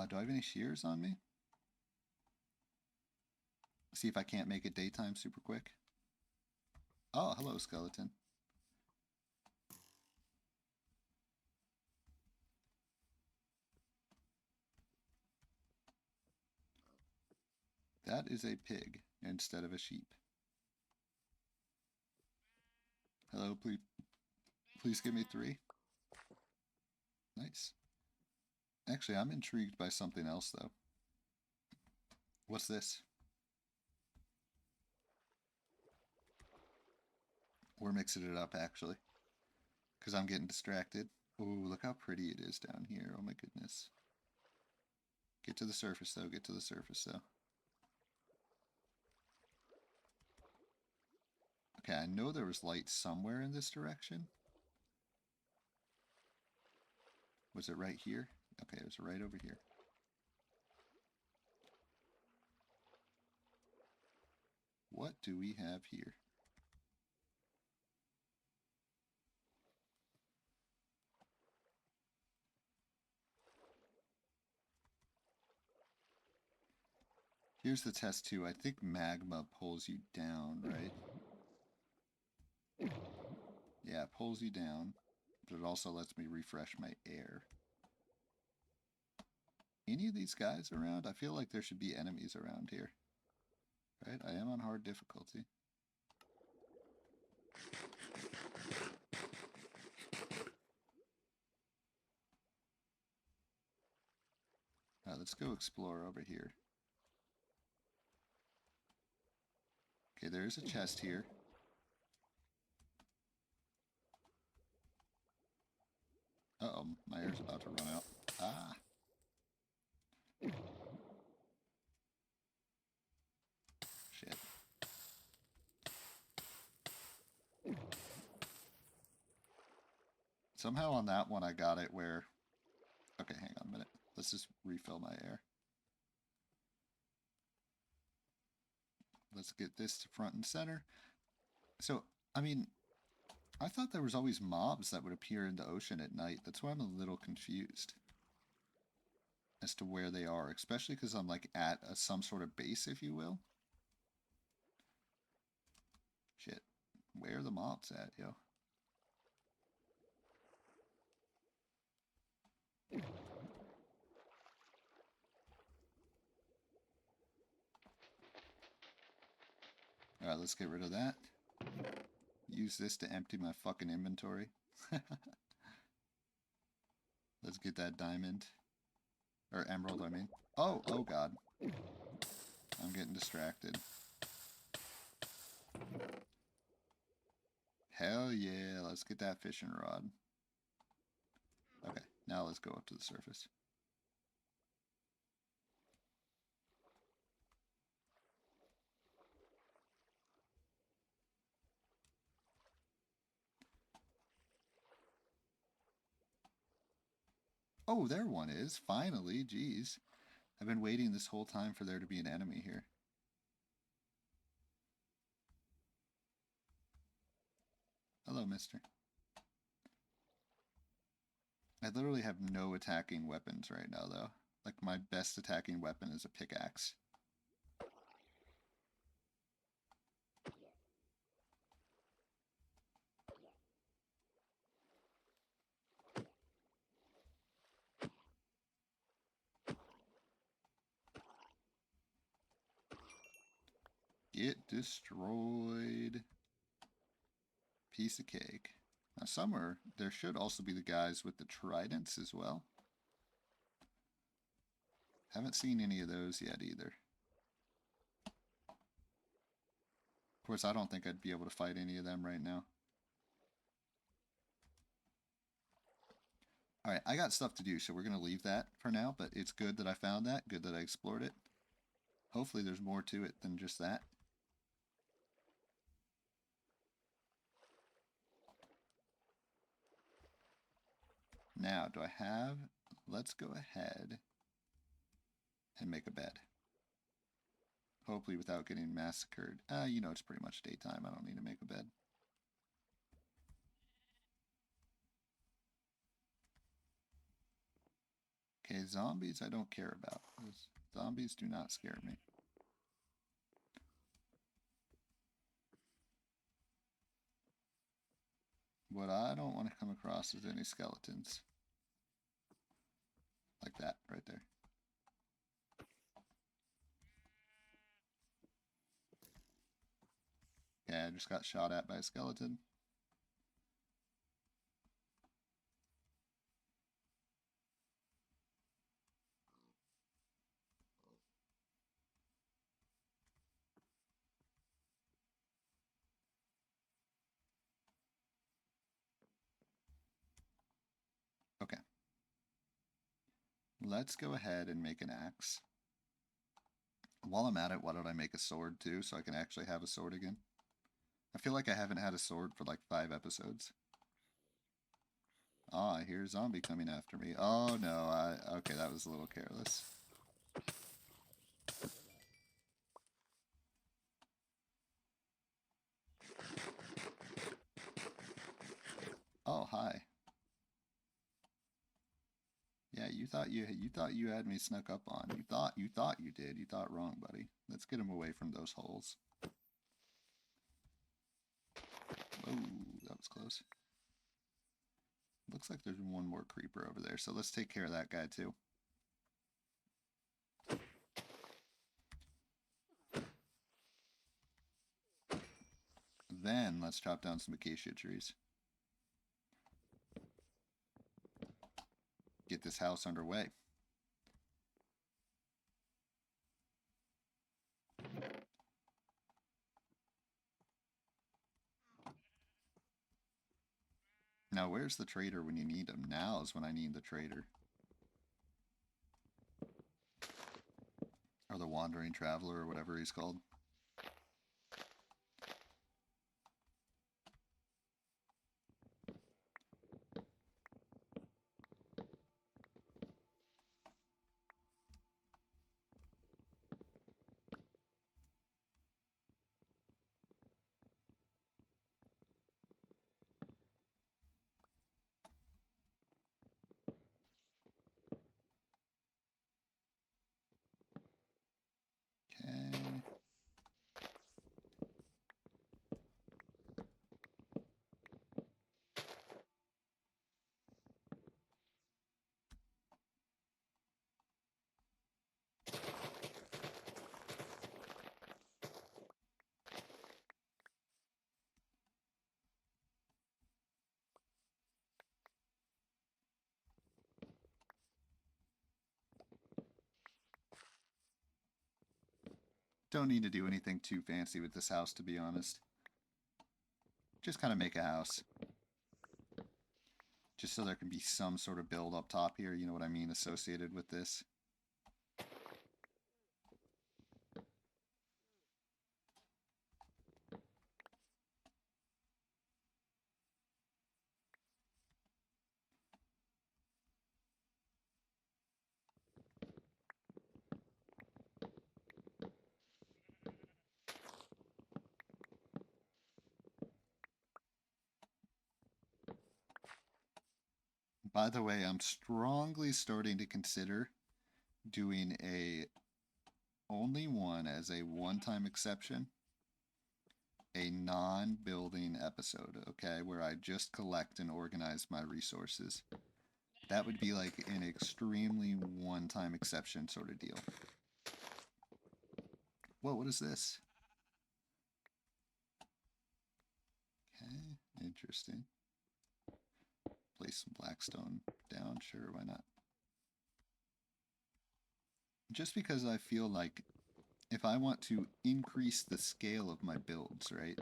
Do I have any shears on me? See if I can't make it daytime super quick. Oh, hello, skeleton. That is a pig instead of a sheep. Hello, please give me 3. Nice. Actually, I'm intrigued by something else, though. What's this? We're mixing it up, actually. Because I'm getting distracted. Ooh, look how pretty it is down here. Oh my goodness. Get to the surface, though. Get to the surface, though. Okay, I know there was light somewhere in this direction. Was it right here? Okay, it was right over here. What do we have here? Here's the test too. I think magma pulls you down, right? Yeah, it pulls you down. but it also lets me refresh my air. Any of these guys around? I feel like there should be enemies around here. Right? I am on hard difficulty. Let's go explore over here. Okay, there's a chest here. Uh-oh, my air's about to run out. Ah. Shit. Somehow on that one I got it where... Okay, hang on a minute. Let's just refill my air. Let's get this to front and center. So, I mean, I thought there was always mobs that would appear in the ocean at night. That's why I'm a little confused as to where they are, especially because I'm like at some sort of base, if you will. Shit. Where are the mobs at, yo? Alright, let's get rid of that. Use this to empty my fucking inventory. Let's get that diamond. Or emerald, I mean. Oh god. I'm getting distracted. Hell yeah, let's get that fishing rod. Okay, now let's go up to the surface. Oh, there one is. Finally, jeez. I've been waiting this whole time for there to be an enemy here. Hello, mister. I literally have no attacking weapons right now, though. Like, my best attacking weapon is a pickaxe. Get destroyed. Piece of cake. Now, somewhere, there should also be the guys with the tridents as well. Haven't seen any of those yet either. Of course, I don't think I'd be able to fight any of them right now. Alright, I got stuff to do, so we're going to leave that for now, but it's good that I found that, good that I explored it. Hopefully there's more to it than just that. Now, do I have... Let's go ahead and make a bed. Hopefully without getting massacred. You know, it's pretty much daytime. I don't need to make a bed. Okay, zombies I don't care about. Those zombies do not scare me. What I don't want to come across is any skeletons. Like that, right there. Yeah, I just got shot at by a skeleton. Okay. Let's go ahead and make an axe. While I'm at it, why don't I make a sword too, so I can actually have a sword again? I feel like I haven't had a sword for like 5 episodes. Ah, I hear a zombie coming after me. Oh no, okay, that was a little careless. Oh, hi. Yeah, you thought you had me snuck up on. You thought you did. You thought wrong, buddy. Let's get him away from those holes. Oh, that was close. Looks like there's one more creeper over there, so let's take care of that guy too. Then let's chop down some acacia trees. Get this house underway. Now, where's the trader when you need him? Now is when I need the trader. Or the wandering traveler, or whatever he's called. Okay. Don't need to do anything too fancy with this house, to be honest. Just kind of make a house. Just so there can be some sort of build up top here, you know what I mean, associated with this. By the way, I'm strongly starting to consider doing a only one as a one-time exception, a non-building episode, okay, where I just collect and organize my resources. That would be like an extremely one-time exception sort of deal. Whoa, what is this? Okay, interesting. Place some blackstone down, sure, why not? Just because I feel like if I want to increase the scale of my builds, right,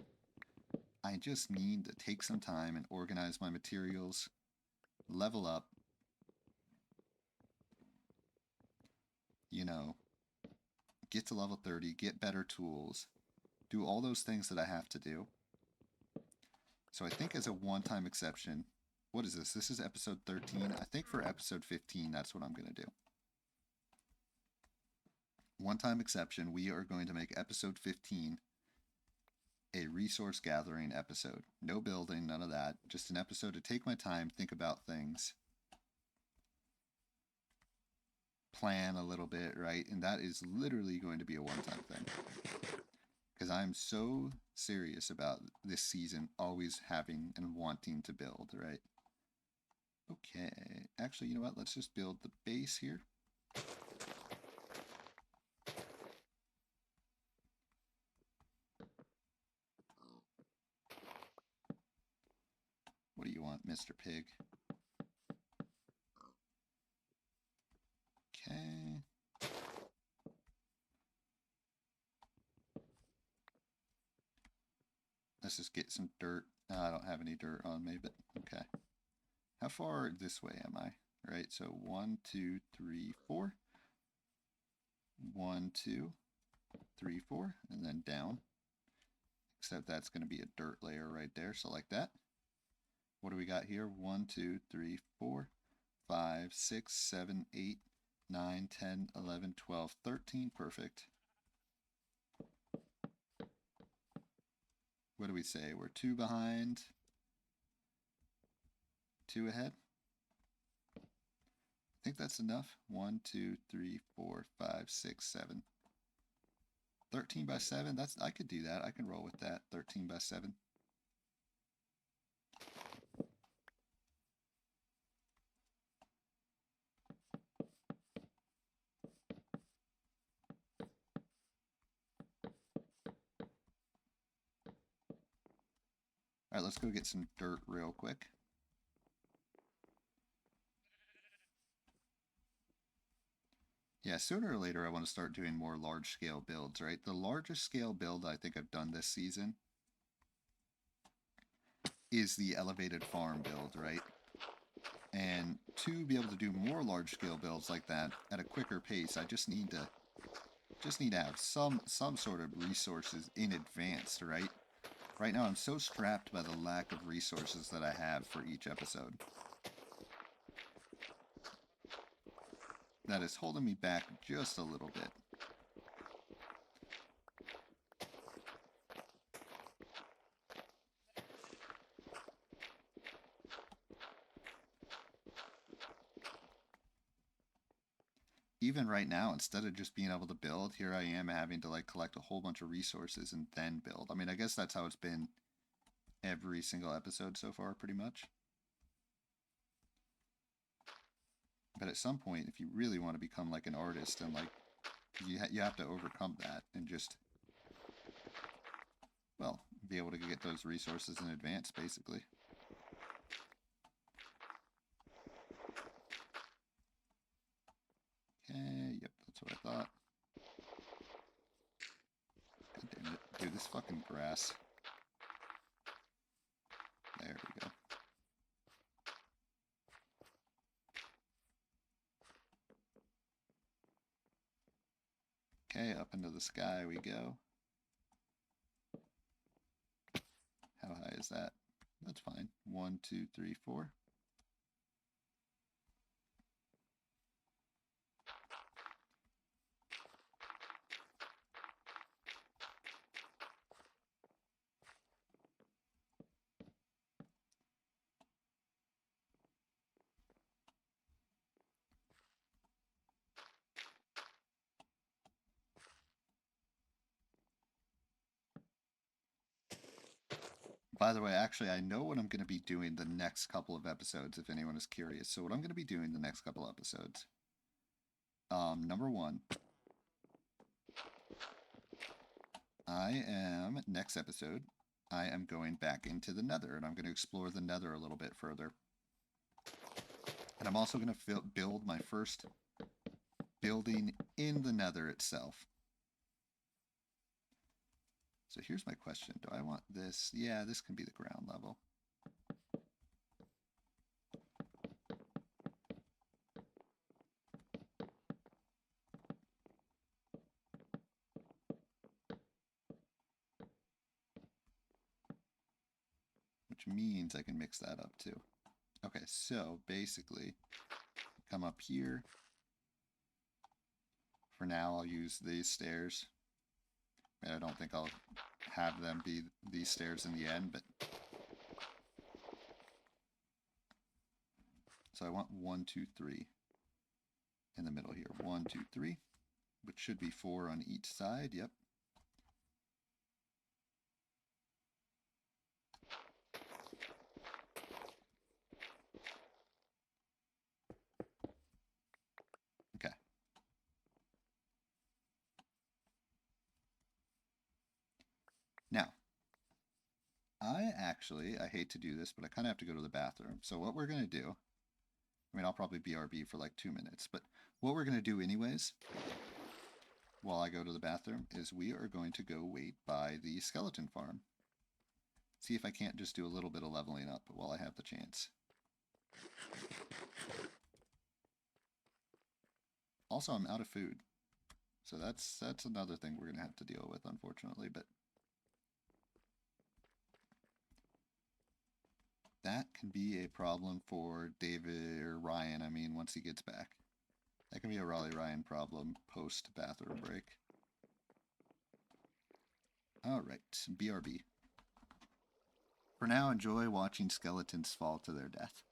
I just need to take some time and organize my materials, level up, you know, get to level 30, get better tools, do all those things that I have to do. So I think as a one-time exception, what is this? This is episode 13. I think for episode 15, that's what I'm going to do. One-time exception, we are going to make episode 15 a resource gathering episode. No building, none of that. Just an episode to take my time, think about things, plan a little bit, right? And that is literally going to be a one-time thing. Because I'm so serious about this season always having and wanting to build, right? Okay. Actually, you know what? Let's just build the base here. What do you want, Mr. Pig? Okay. Let's just get some dirt. I don't have any dirt on me, but okay. How far this way am I? Right, so 1, 2, 3, 4. 1, 2, 3, 4, and then down. Except that's going to be a dirt layer right there, so like that. What do we got here? 1, 2, 3, 4, 5, 6, 7, 8, 9, 10, 11, 12, 13. Perfect. What do we say? We're 2 behind, 2 ahead. I think that's enough. 1, 2, 3, 4, 5, 6, 7. 13 by 7. I could do that. I can roll with that. 13 by 7. Alright, let's go get some dirt real quick. Yeah, sooner or later I want to start doing more large-scale builds, right? The largest scale build I think I've done this season is the elevated farm build, right? And to be able to do more large-scale builds like that at a quicker pace, I just need to have some sort of resources in advance, right? Right now I'm so strapped by the lack of resources that I have for each episode that is holding me back just a little bit. Even right now, instead of just being able to build, here I am having to like collect a whole bunch of resources and then build. I mean, I guess that's how it's been every single episode so far, pretty much. But at some point, if you really want to become like an artist and like you have to overcome that and just, well, be able to get those resources in advance, basically. Okay, yep, that's what I thought. God damn it. Dude, this fucking grass. There we go. Okay, up into the sky we go. How high is that? That's fine. 1, 2, 3, 4. By the way, actually, I know what I'm going to be doing the next couple of episodes, if anyone is curious. So what I'm going to be doing the next couple episodes. Number one, next episode, I am going back into the Nether, and I'm going to explore the Nether a little bit further. And I'm also going to build my first building in the Nether itself. So here's my question. Do I want this? Yeah, this can be the ground level. Which means I can mix that up too. Okay, so basically, come up here. For now, I'll use these stairs. I don't think I'll have them be these stairs in the end, but... So I want 1, 2, 3 in the middle here. 1, 2, 3, which should be 4 on each side. Yep. Okay. Now, I hate to do this, but I kind of have to go to the bathroom. So what we're going to do, I mean, I'll probably BRB for like 2 minutes, but what we're going to do anyways, while I go to the bathroom, is we are going to go wait by the skeleton farm. See if I can't just do a little bit of leveling up while I have the chance. Also, I'm out of food. So that's another thing we're going to have to deal with, unfortunately, but that can be a problem for David or Ryan, I mean, once he gets back. That can be a Ryan problem post-bathroom break. Alright, BRB. For now, enjoy watching skeletons fall to their death.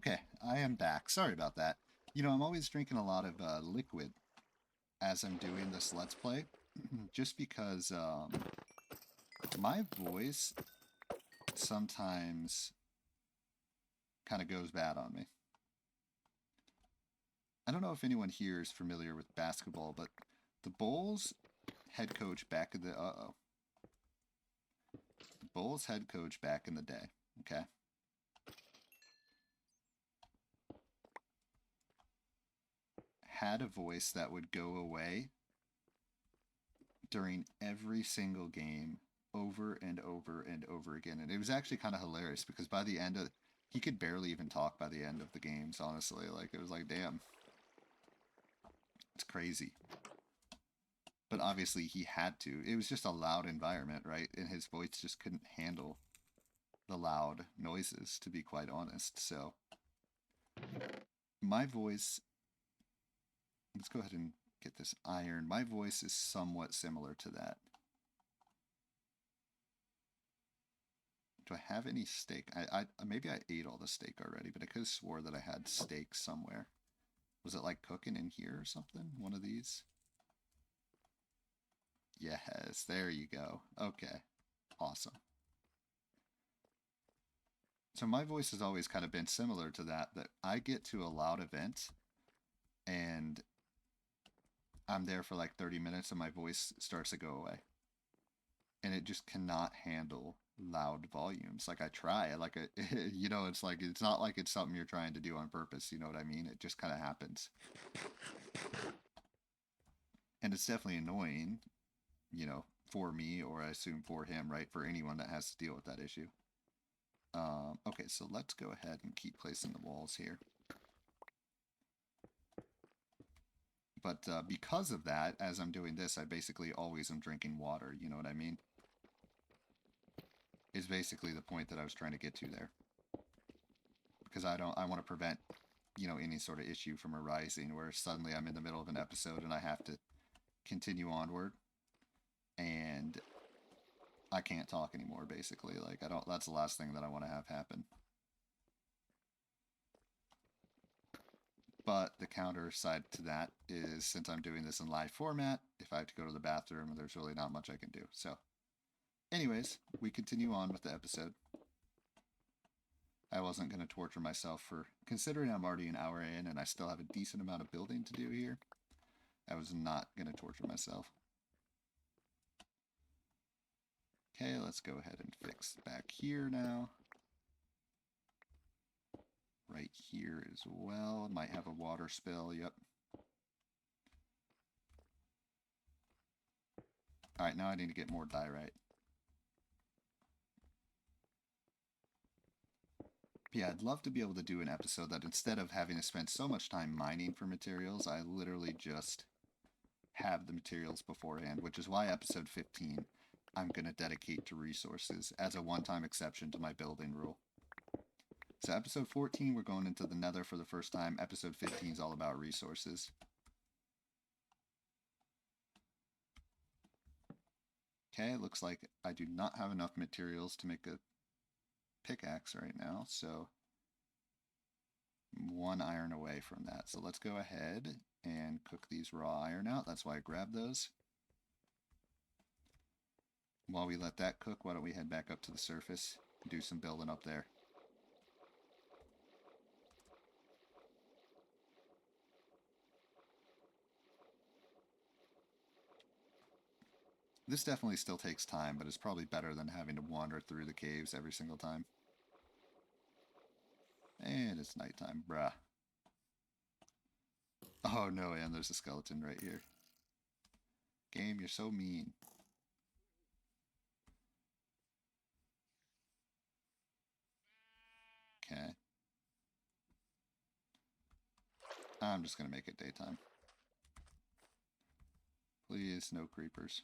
Okay, I am back. Sorry about that. You know, I'm always drinking a lot of liquid as I'm doing this Let's Play, just because my voice sometimes kind of goes bad on me. I don't know if anyone here is familiar with basketball, but the Bulls head coach back in the the Bulls head coach back in the day, okay, had a voice that would go away during every single game over and over and over again. And it was actually kind of hilarious because by the end of he could barely even talk by the end of the games, honestly. Like it was like, damn, it's crazy. But obviously he had to. It was just a loud environment, right? And his voice just couldn't handle the loud noises, to be quite honest. So my voice, let's go ahead and get this iron. My voice is somewhat similar to that. Do I have any steak? I maybe I ate all the steak already, but I could have swore that I had steak somewhere. Was it like cooking in here or something? One of these? Yes, there you go. Okay, awesome. So my voice has always kind of been similar to that, that I get to a loud event and I'm there for like 30 minutes and my voice starts to go away. And it just cannot handle loud volumes. Like I try, like you know, it's like it's not like it's something you're trying to do on purpose. You know what I mean? It just kind of happens, and it's definitely annoying. You know, for me or I assume for him, right? For anyone that has to deal with that issue. Okay, so let's go ahead and keep placing the walls here. But because of that, as I'm doing this, I basically always am drinking water. You know what I mean? Is basically the point that I was trying to get to there. Because I want to prevent, you know, any sort of issue from arising where suddenly I'm in the middle of an episode and I have to continue onward and I can't talk anymore, basically. Like, that's the last thing that I want to have happen. But the counter side to that is since I'm doing this in live format, if I have to go to the bathroom, there's really not much I can do. So, anyways, we continue on with the episode. I wasn't going to torture myself for, considering I'm already an hour in and I still have a decent amount of building to do here, I was not going to torture myself. Okay, let's go ahead and fix back here now. Right here as well. Might have a water spill, yep. Alright, now I need to get more diorite. Yeah, I'd love to be able to do an episode that instead of having to spend so much time mining for materials, I literally just have the materials beforehand, which is why episode 15 I'm going to dedicate to resources as a one-time exception to my building rule. So episode 14, we're going into the nether for the first time. Episode 15 is all about resources. Okay, it looks like I do not have enough materials to make a pickaxe right now, so I'm 1 iron away from that. So let's go ahead and cook these raw iron out. That's why I grabbed those. While we let that cook, why don't we head back up to the surface and do some building up there. This definitely still takes time, but it's probably better than having to wander through the caves every single time. And it's nighttime, bruh. Oh no, and there's a skeleton right here. Game, you're so mean. Okay. I'm just gonna make it daytime. Please, no creepers.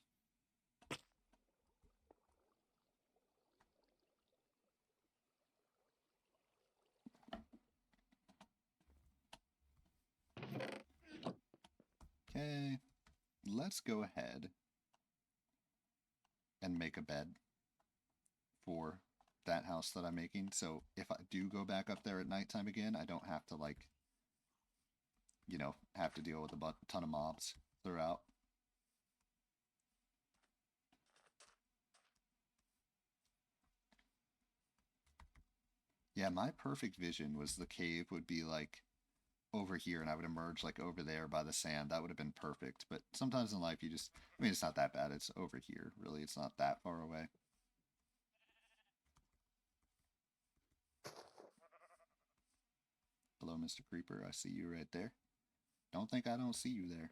Okay, let's go ahead and make a bed for that house that I'm making. So if I do go back up there at nighttime again, I don't have to like, have to deal with a ton of mobs throughout. Yeah, my perfect vision was the cave would be like over here and I would emerge like over there by the sand. That would have been perfect. But sometimes in life you just, I mean, it's not that bad. It's over here. Really, it's not that far away. Hello, Mr. Creeper. I see you right there. Don't think I don't see you there.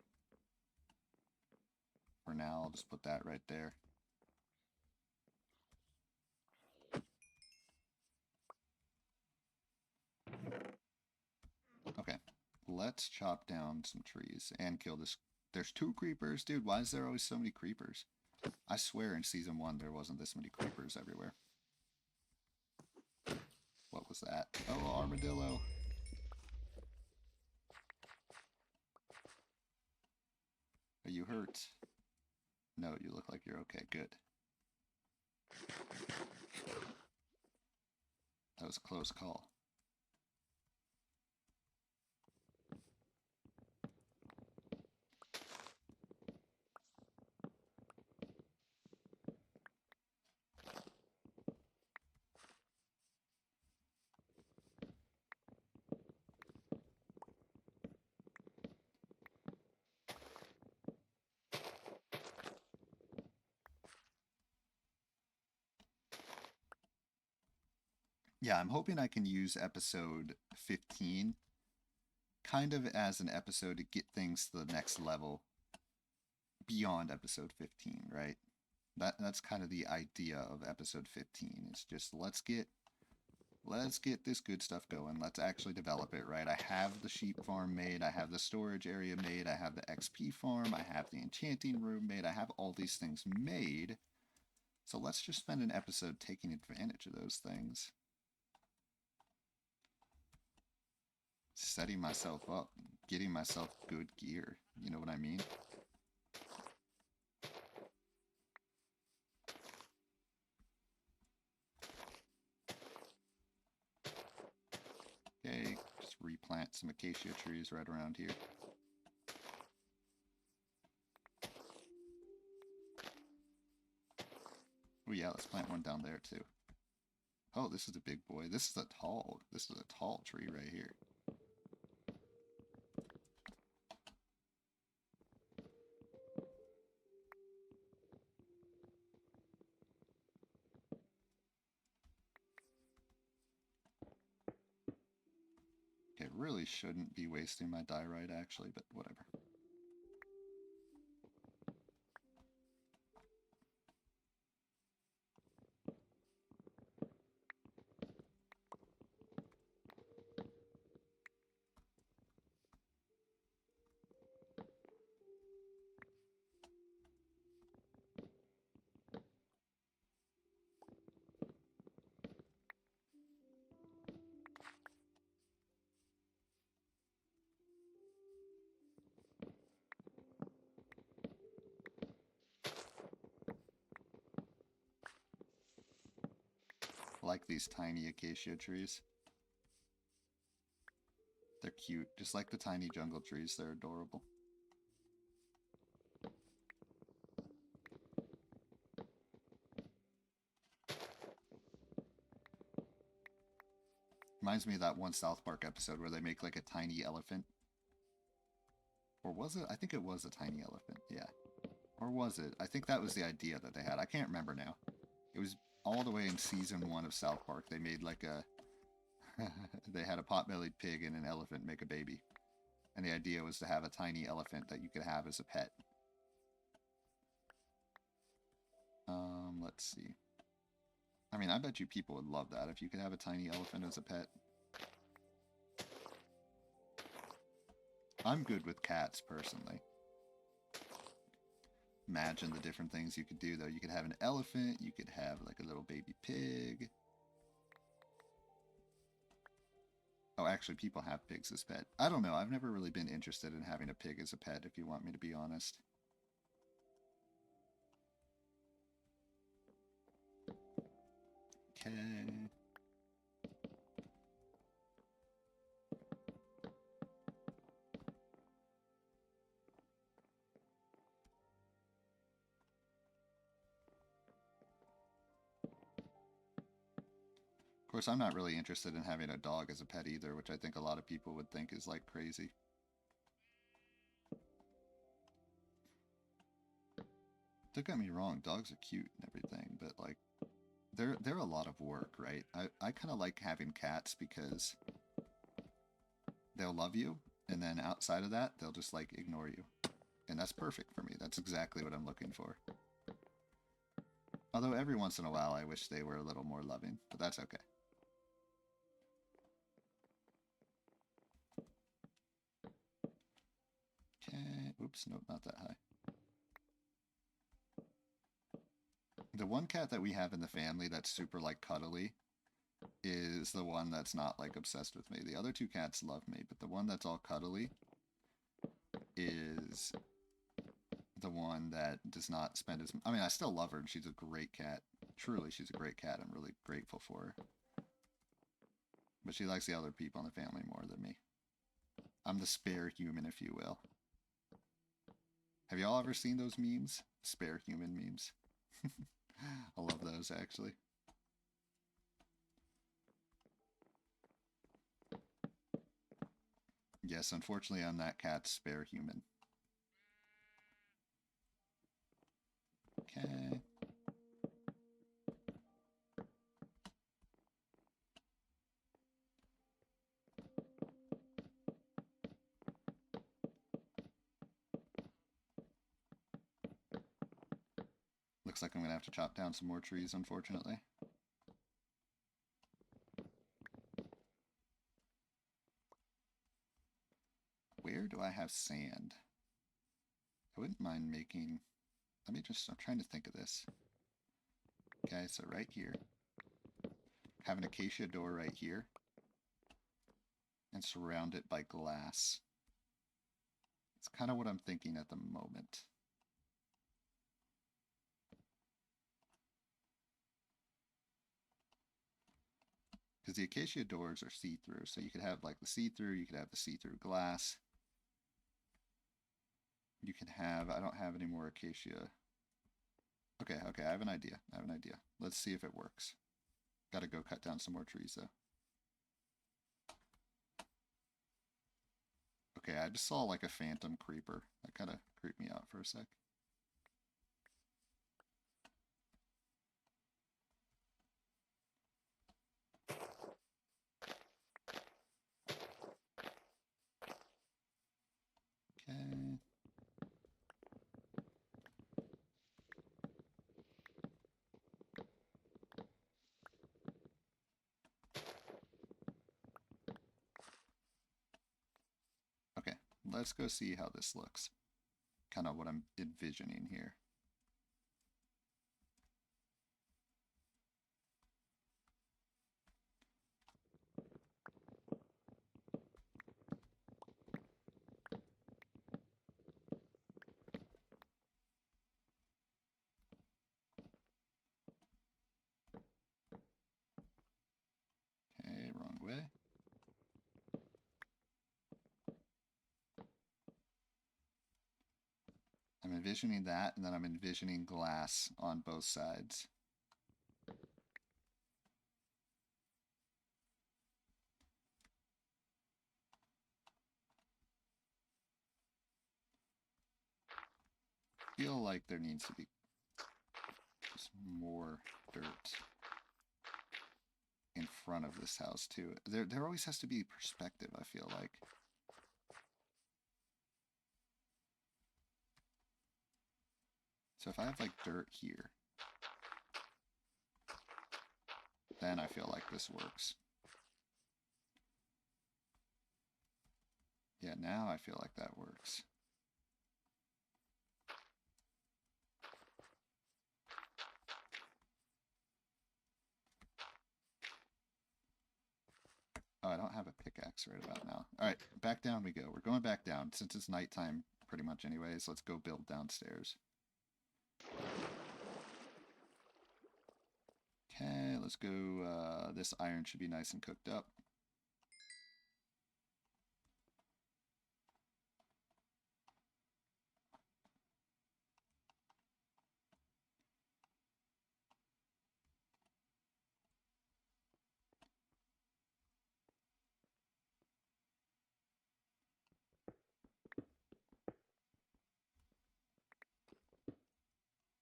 For now, I'll just put that right there. Okay, let's chop down some trees and kill this. There's 2 creepers. Dude, why is there always so many creepers? I swear in Season 1 there wasn't this many creepers everywhere. What was that? Oh, armadillo. Are you hurt? No, you look like you're okay. Good. That was a close call. Yeah, I'm hoping I can use episode 15 kind of as an episode to get things to the next level beyond episode 15, right? That's kind of the idea of episode 15. It's just let's get this good stuff going. Let's actually develop it, right? I have the sheep farm made, I have the storage area made, I have the XP farm, I have the enchanting room made, I have all these things made. So let's just spend an episode taking advantage of those things. Setting myself up, getting myself good gear. You know what I mean? Okay, just replant some acacia trees right around here. Oh yeah, let's plant one down there too. Oh, this is a big boy. This is a tall tree right here. Okay, really shouldn't be wasting my diorite actually, but whatever. I like these tiny acacia trees. They're cute, just like the tiny jungle trees. They're adorable. Reminds me of that one South Park episode where they make like a tiny elephant. Or was it? I think it was a tiny elephant. Yeah. Or was it? I think that was the idea that they had. I can't remember now. It was all the way in season 1 of South Park. They made like a... they had a pot-bellied pig and an elephant make a baby. And the idea was to have a tiny elephant that you could have as a pet. Let's see. I mean, I bet you people would love that if you could have a tiny elephant as a pet. I'm good with cats, personally. Imagine the different things you could do, though. You could have an elephant, you could have like a little baby pig. Oh, actually, people have pigs as pet. I don't know. I've never really been interested in having a pig as a pet, if you want me to be honest. Okay. Of course, I'm not really interested in having a dog as a pet either, which I think a lot of people would think is like crazy. Don't get me wrong, dogs are cute and everything, but like they're a lot of work, right? I kind of like having cats because they'll love you, and then outside of that, they'll just like ignore you. And that's perfect for me. That's exactly what I'm looking for. Although every once in a while I wish they were a little more loving, but that's okay. Okay, oops, nope, not that high. The one cat that we have in the family that's super like cuddly is the one that's not like obsessed with me. The other two cats love me, but the one that's all cuddly is the one that does not spend as... I mean, I still love her, and she's a great cat. Truly, she's a great cat. I'm really grateful for her. But she likes the other people in the family more than me. I'm the spare human, if you will. Have y'all ever seen those memes? Spare human memes. I love those, actually. Yes, unfortunately, I'm that cat's spare human. Okay. Looks like I'm going to have to chop down some more trees, unfortunately. Where do I have sand? I wouldn't mind making... I'm trying to think of this. Okay, so right here. Have an acacia door right here. And surround it by glass. It's kind of what I'm thinking at the moment. Because the acacia doors are see-through, so you could have like the see-through, you could have the see-through glass. You can have, I don't have any more acacia. Okay, I have an idea. Let's see if it works. Gotta go cut down some more trees though. Okay, I just saw like a phantom creeper. That kind of creeped me out for a sec. Okay. Okay, let's go see how this looks. Kind of what I'm envisioning here. Okay, wrong way. I'm envisioning that, and then I'm envisioning glass on both sides. I feel like there needs to be just more dirt in front of this house too. There always has to be perspective, I feel like. So if I have like dirt here, then I feel like this works. Yeah, now I feel like that works. Oh, I don't have a pickaxe right about now. Alright, back down we go. We're going back down. Since it's nighttime pretty much anyways, let's go build downstairs. Okay, let's go. This iron should be nice and cooked up.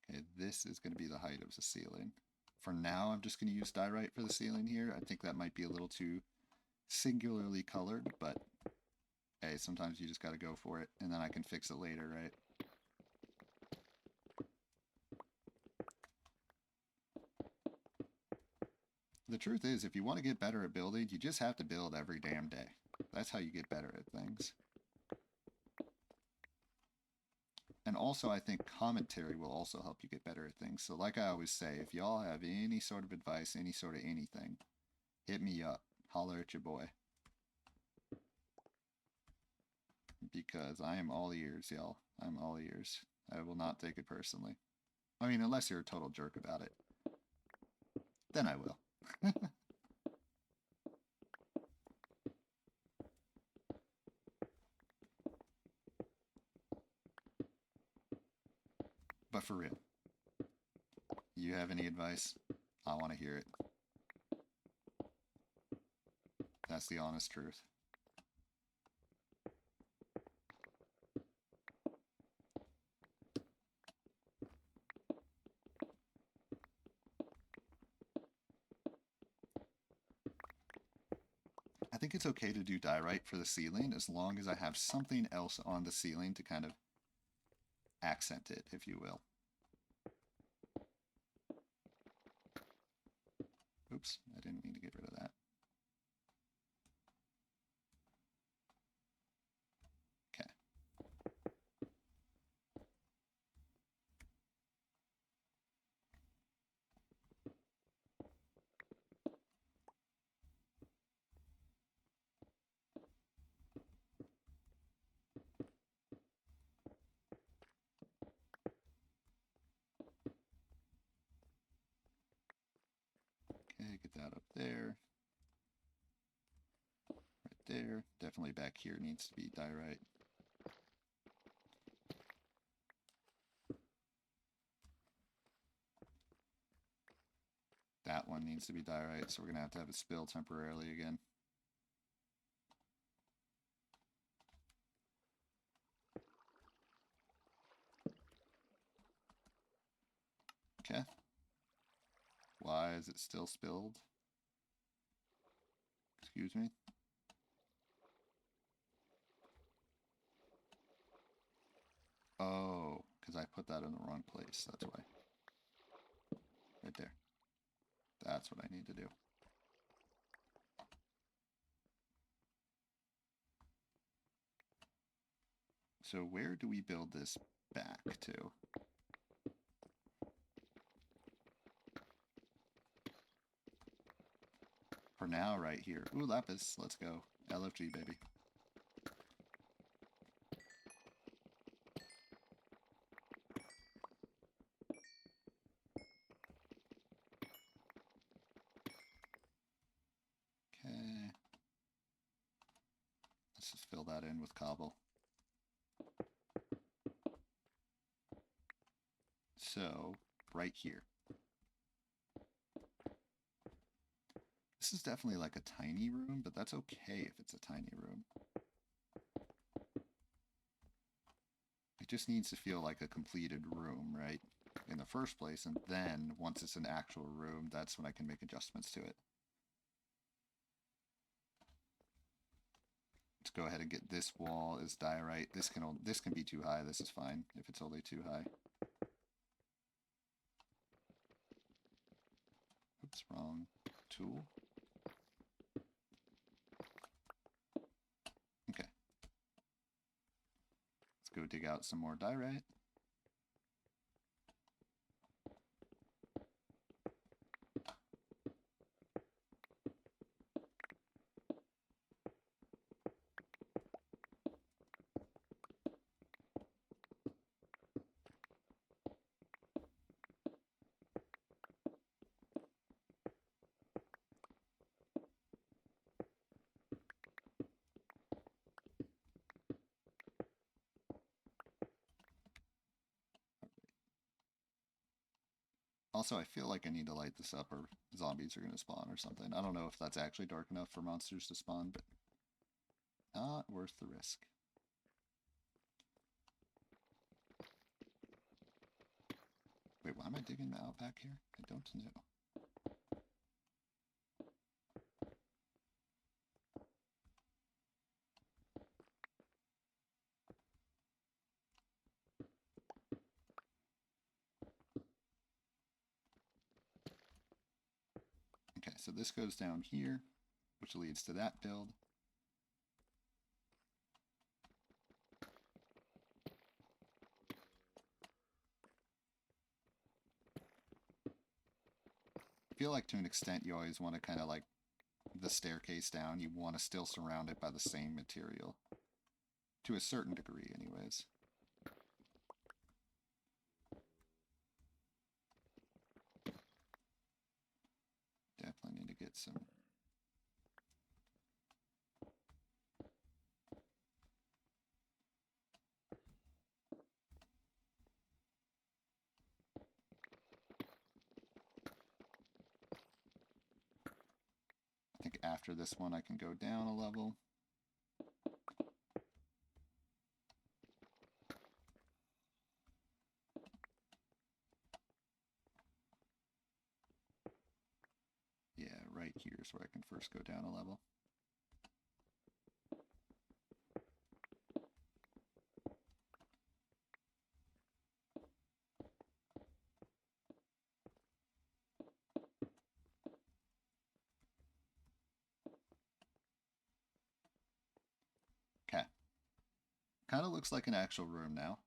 Okay, this is going to be the height of the ceiling. For now, I'm just going to use diorite for the ceiling here. I think that might be a little too singularly colored, but hey, sometimes you just got to go for it, and then I can fix it later, right? The truth is, if you want to get better at building, you just have to build every damn day. That's how you get better at things. And also, I think commentary will also help you get better at things. So like I always say, if y'all have any sort of advice, any sort of anything, hit me up. Holler at your boy. Because I am all ears, y'all. I'm all ears. I will not take it personally. I mean, unless you're a total jerk about it. Then I will. But for real, you have any advice? I want to hear it. That's the honest truth. I think it's okay to do diorite for the ceiling as long as I have something else on the ceiling to kind of accent it, if you will. Oops, I didn't mean to get rid of that. Okay. Okay, get that up there. Right there. Definitely back here needs to be diorite. That one needs to be diorite, so we're going to have it spill temporarily again. Okay. Why is it still spilled? Excuse me? Oh, because I put that in the wrong place. That's why. Right there. That's what I need to do. So where do we build this back to? For now, right here. Ooh, lapis. Let's go. LFG, baby. Okay. Let's just fill that in with cobble. So, right here. This is definitely like a tiny room, but that's okay if it's a tiny room. It just needs to feel like a completed room, right? In the first place, and then once it's an actual room, that's when I can make adjustments to it. Let's go ahead and get this wall as diorite. This can be too high. This is fine if it's only too high. Oops, wrong tool. Okay. Let's go dig out some more diorite. Also, I feel like I need to light this up or zombies are going to spawn or something. I don't know if that's actually dark enough for monsters to spawn, but not worth the risk. Wait, why am I digging out back here? I don't know. Okay, so this goes down here, which leads to that build. I feel like to an extent you always want to kind of like the staircase down, you want to still surround it by the same material. To a certain degree, anyways. Definitely need to get some... I think after this one I can go down a level. Yeah, right here is where I can first go down a level. Okay. Kind of looks like an actual room now.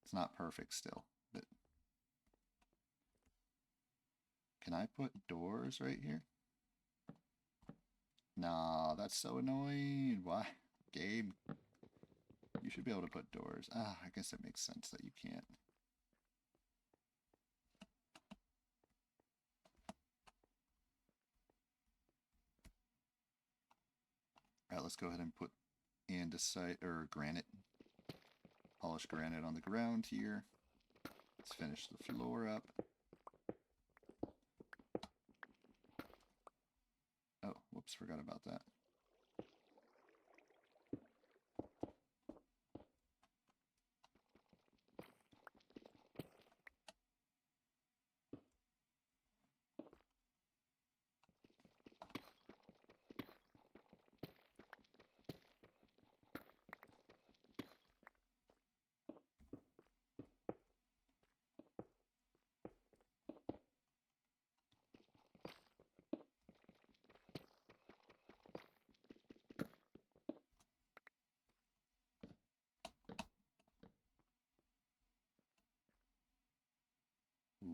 It's not perfect still, but... Can I put doors right here? Nah, that's so annoying. Why? Game. You should be able to put doors. Ah, I guess it makes sense that you can't. Alright, let's go ahead and put andesite, or granite. Polished granite on the ground here. Let's finish the floor up. Oh, whoops, forgot about that.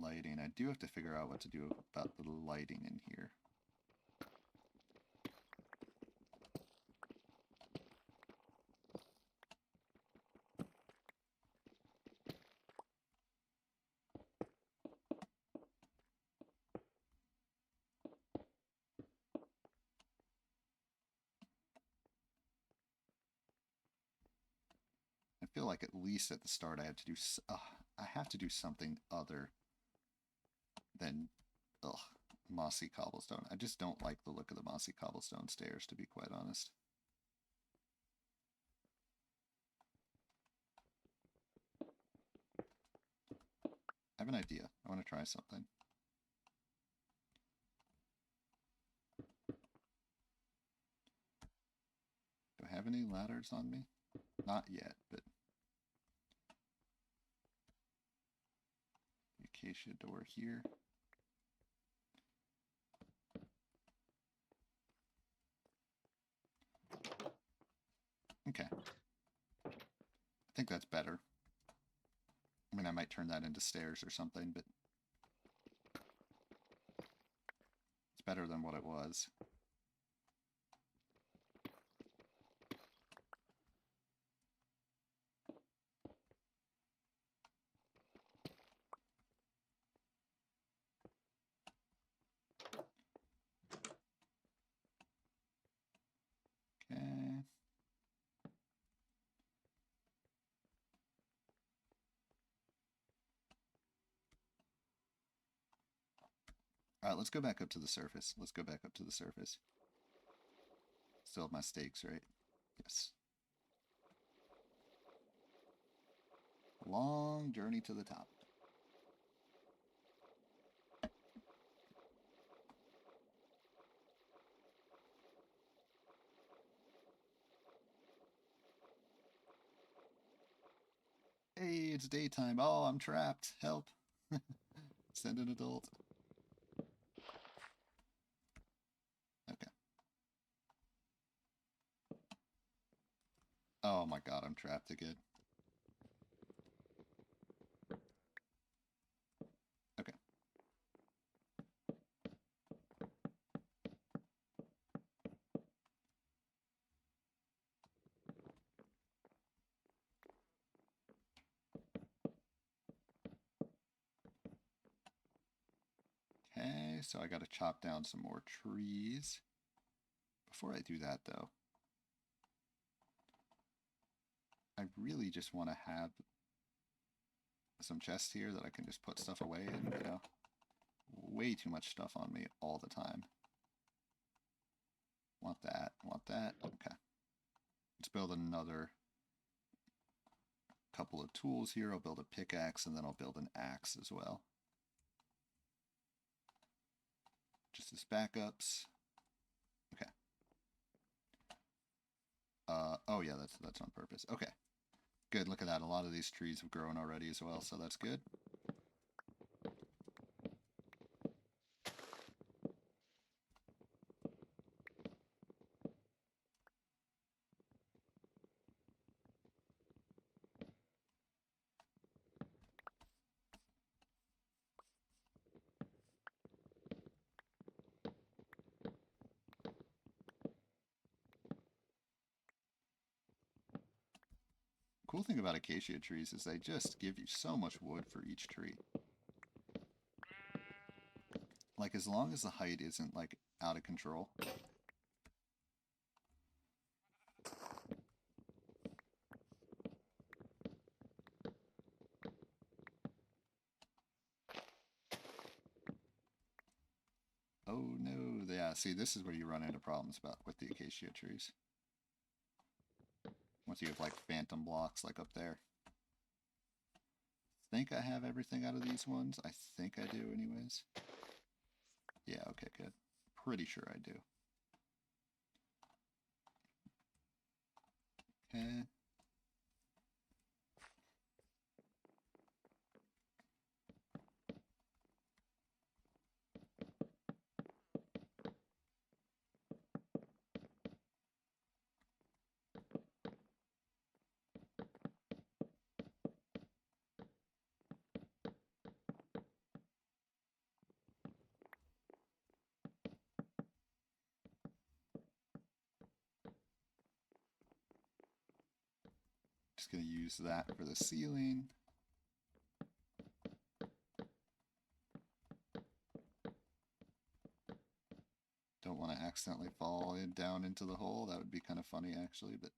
Lighting. I do have to figure out what to do about the lighting in here. I feel like at least at the start I have to do something other than mossy cobblestone. I just don't like the look of the mossy cobblestone stairs, to be quite honest. I have an idea. I want to try something. Do I have any ladders on me? Not yet, but... Acacia door here. Okay. I think that's better. I mean, I might turn that into stairs or something, but it's better than what it was. Okay. Alright, let's go back up to the surface. Let's go back up to the surface. Still have my stakes, right? Yes. Long journey to the top. Hey, it's daytime. Oh, I'm trapped. Help. Send an adult. Okay. Oh my god, I'm trapped again. Okay. Okay, so I gotta chop down some more trees. Before I do that, though, I really just want to have some chests here that I can just put stuff away in, you know. Way too much stuff on me all the time. Want that, want that. Okay. Let's build another couple of tools here. I'll build a pickaxe and then I'll build an axe as well. Just as backups. Okay. Oh yeah, that's on purpose. Okay. Good, look at that. A lot of these trees have grown already as well, so that's good. Cool thing about acacia trees is they just give you so much wood for each tree. Like, as long as the height isn't, like, out of control. Oh no, yeah, see, this is where you run into problems about with the acacia trees. Once you have, like, phantom blocks, like up there. I think I have everything out of these ones. I think I do anyways. Yeah, okay, good. Pretty sure I do. Okay. Just gonna use that for the ceiling. Don't want to accidentally fall down into the hole. That would be kind of funny, actually, but...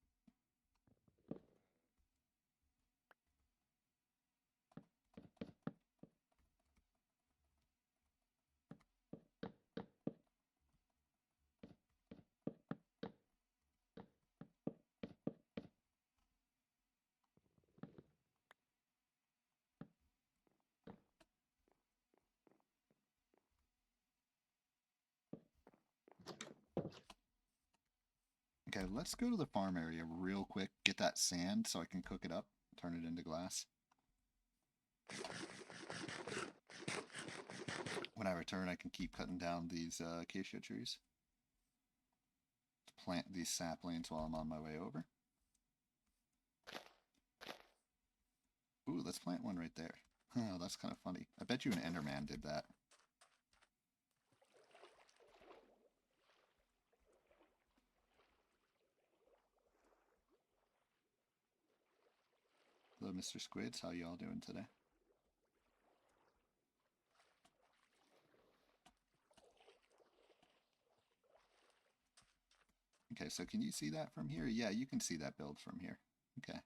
Okay, let's go to the farm area real quick, get that sand so I can cook it up, turn it into glass. When I return, I can keep cutting down these acacia trees. Plant these saplings while I'm on my way over. Ooh, let's plant one right there. Oh, that's kind of funny. I bet you an Enderman did that. Hello, Mr. Squids. How y'all doing today? Okay, so can you see that from here? Yeah, you can see that build from here. Okay.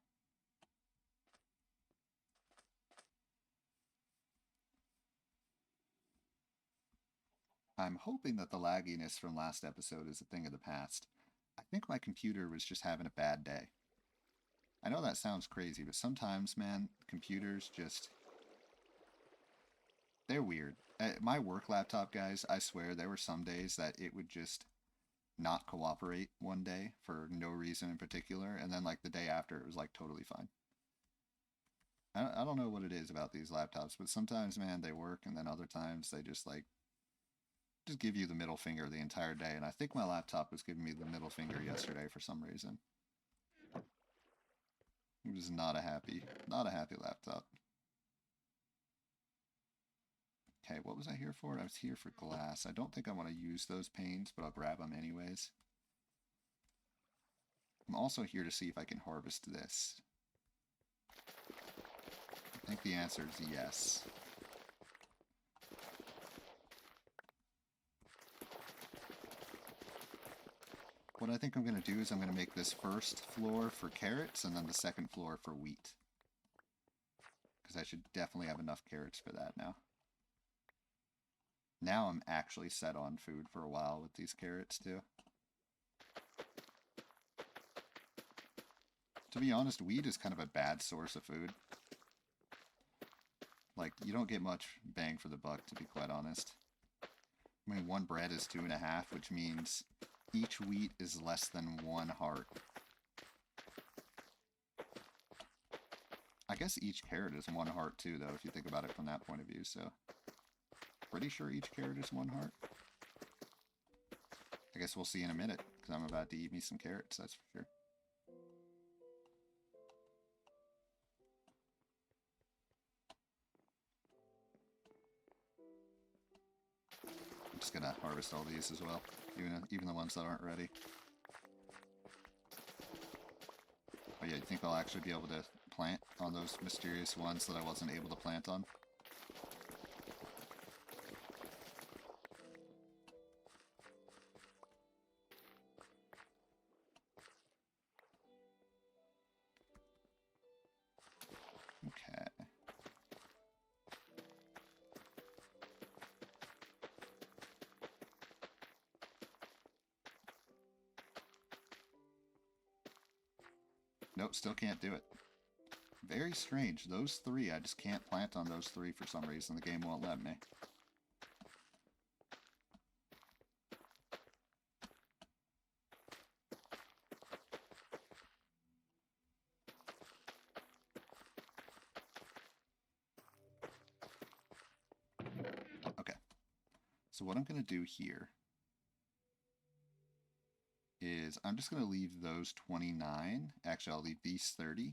I'm hoping that the lagginess from last episode is a thing of the past. I think my computer was just having a bad day. I know that sounds crazy, but sometimes, man, computers just... they're weird. My work laptop, guys, I swear there were some days that it would just not cooperate one day for no reason in particular, and then like the day after it was like totally fine. I don't know what it is about these laptops, but sometimes, man, they work, and then other times they just like just give you the middle finger the entire day. And I think my laptop was giving me the middle finger yesterday for some reason. It was not a happy laptop. Okay, what was I here for? I was here for glass. I don't think I want to use those panes, but I'll grab them anyways. I'm also here to see if I can harvest this. I think the answer is yes. What I think I'm going to do is I'm going to make this first floor for carrots and then the second floor for wheat. Because I should definitely have enough carrots for that now. Now I'm actually set on food for a while with these carrots too. To be honest, wheat is kind of a bad source of food. Like, you don't get much bang for the buck, to be quite honest. I mean, one bread is 2.5, which means each wheat is less than 1 heart. I guess each carrot is 1 heart too, though, if you think about it from that point of view, so... pretty sure each carrot is 1 heart. I guess we'll see in a minute, because I'm about to eat me some carrots, that's for sure. I'm just gonna harvest all these as well, even the ones that aren't ready. Oh yeah, you think I'll actually be able to plant on those mysterious ones that I wasn't able to plant on? Okay. Nope, still can't do it. Very strange. Those 3, I just can't plant on those 3 for some reason. The game won't let me. Okay. So what I'm going to do here is I'm just going to leave those 29. Actually, I'll leave these 30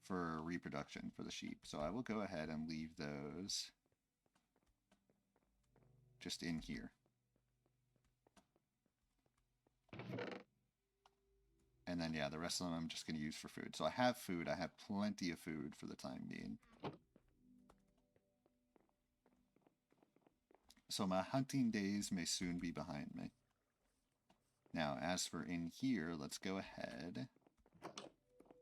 for reproduction for the sheep. So I will go ahead and leave those just in here. And then, yeah, the rest of them I'm just going to use for food. So I have food. I have plenty of food for the time being. So my hunting days may soon be behind me. Now, as for in here, let's go ahead.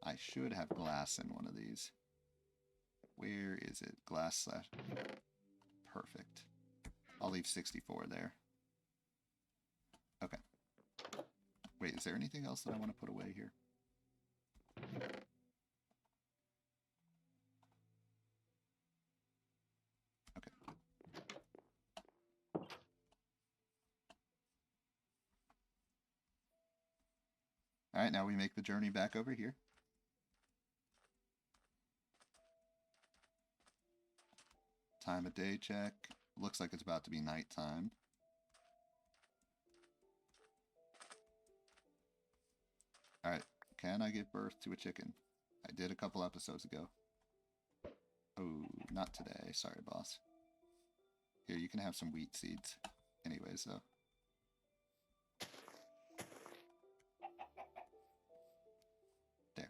I should have glass in one of these. Where is it? Glass slash... perfect. I'll leave 64 there. Okay. Wait, is there anything else that I want to put away here? Okay. Alright, now we make the journey back over here. Time of day check. Looks like it's about to be nighttime. Alright, can I give birth to a chicken? I did a couple episodes ago. Oh, not today. Sorry, boss. Here, you can have some wheat seeds. Anyways, though. There.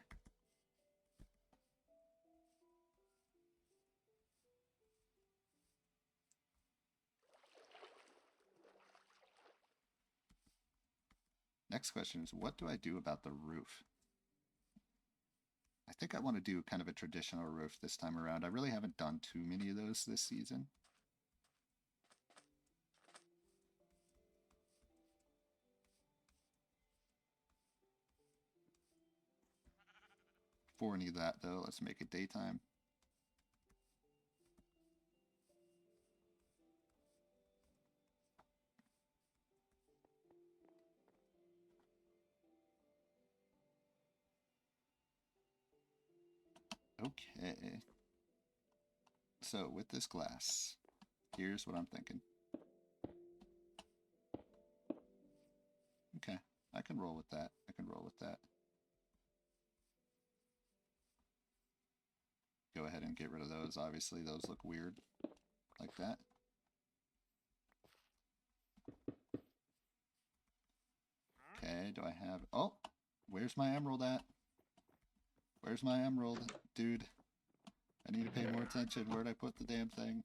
Next question is, what do I do about the roof? I think I want to do kind of a traditional roof this time around. I really haven't done too many of those this season. before any of that, though, let's make it daytime. Okay. So with this glass, here's what I'm thinking. Okay, I can roll with that. I can roll with that. Go ahead and get rid of those. Obviously, those look weird like that. Okay, do I have... Oh, where's my emerald at? Where's my emerald, dude? I need to pay more attention. Where'd I put the damn thing?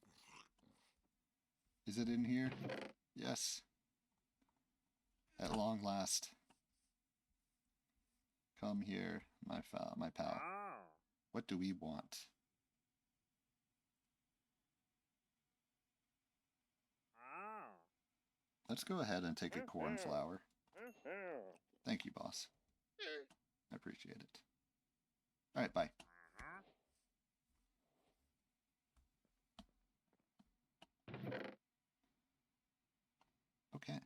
Is it in here? Yes. At long last. Come here, my pal. What do we want? Let's go ahead and take a cornflower. Thank you, boss. I appreciate it. Alright, bye. Okay.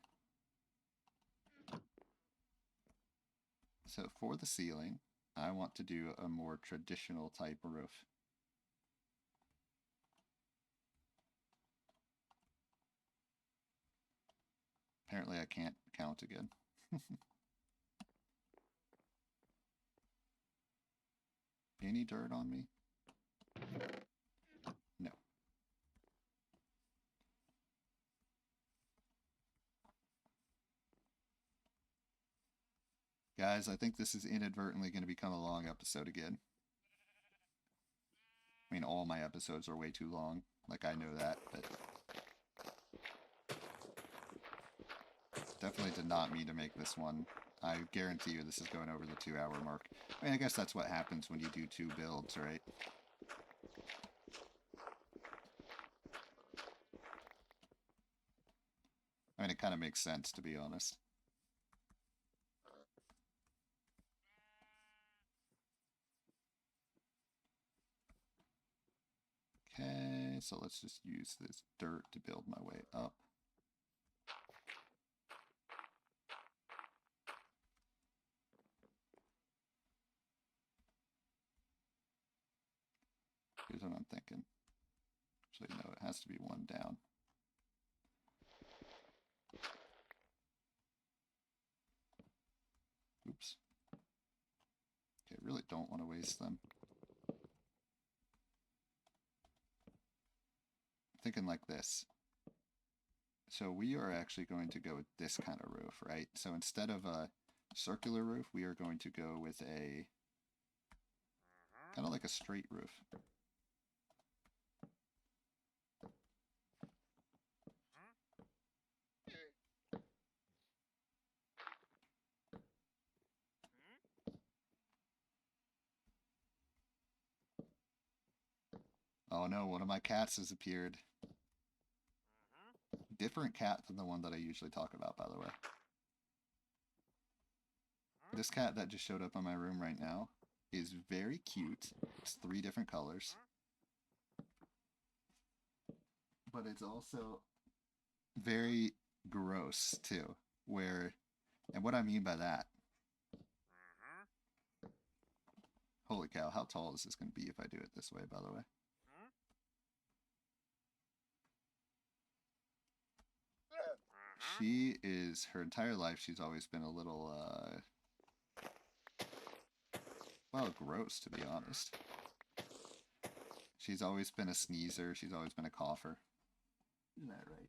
So for the ceiling, I want to do a more traditional type roof. Apparently I can't count again. Any dirt on me? No. Guys, I think this is inadvertently going to become a long episode again. I mean, all my episodes are way too long. Like, I know that, but... Definitely did not mean to make this one. I guarantee you this is going over the 2-hour mark. I mean, I guess that's what happens when you do 2 builds, right? I mean, it kind of makes sense, to be honest. Okay, so let's just use this dirt to build my way up. Here's what I'm thinking. Actually, no, it has to be one down. Oops. Okay, really don't want to waste them. Thinking like this. So we are actually going to go with this kind of roof, right? So instead of a circular roof, we are going to go with a kind of like a straight roof. Oh no, one of my cats has appeared. Different cat than the one that I usually talk about, by the way. This cat that just showed up in my room right now is very cute. It's 3 different colors. But it's also very gross, too. And what I mean by that... Holy cow, how tall is this going to be if I do it this way, by the way? She is, her entire life, she's always been a little, well, gross, to be honest. She's always been a sneezer. She's always been a cougher. Isn't that right?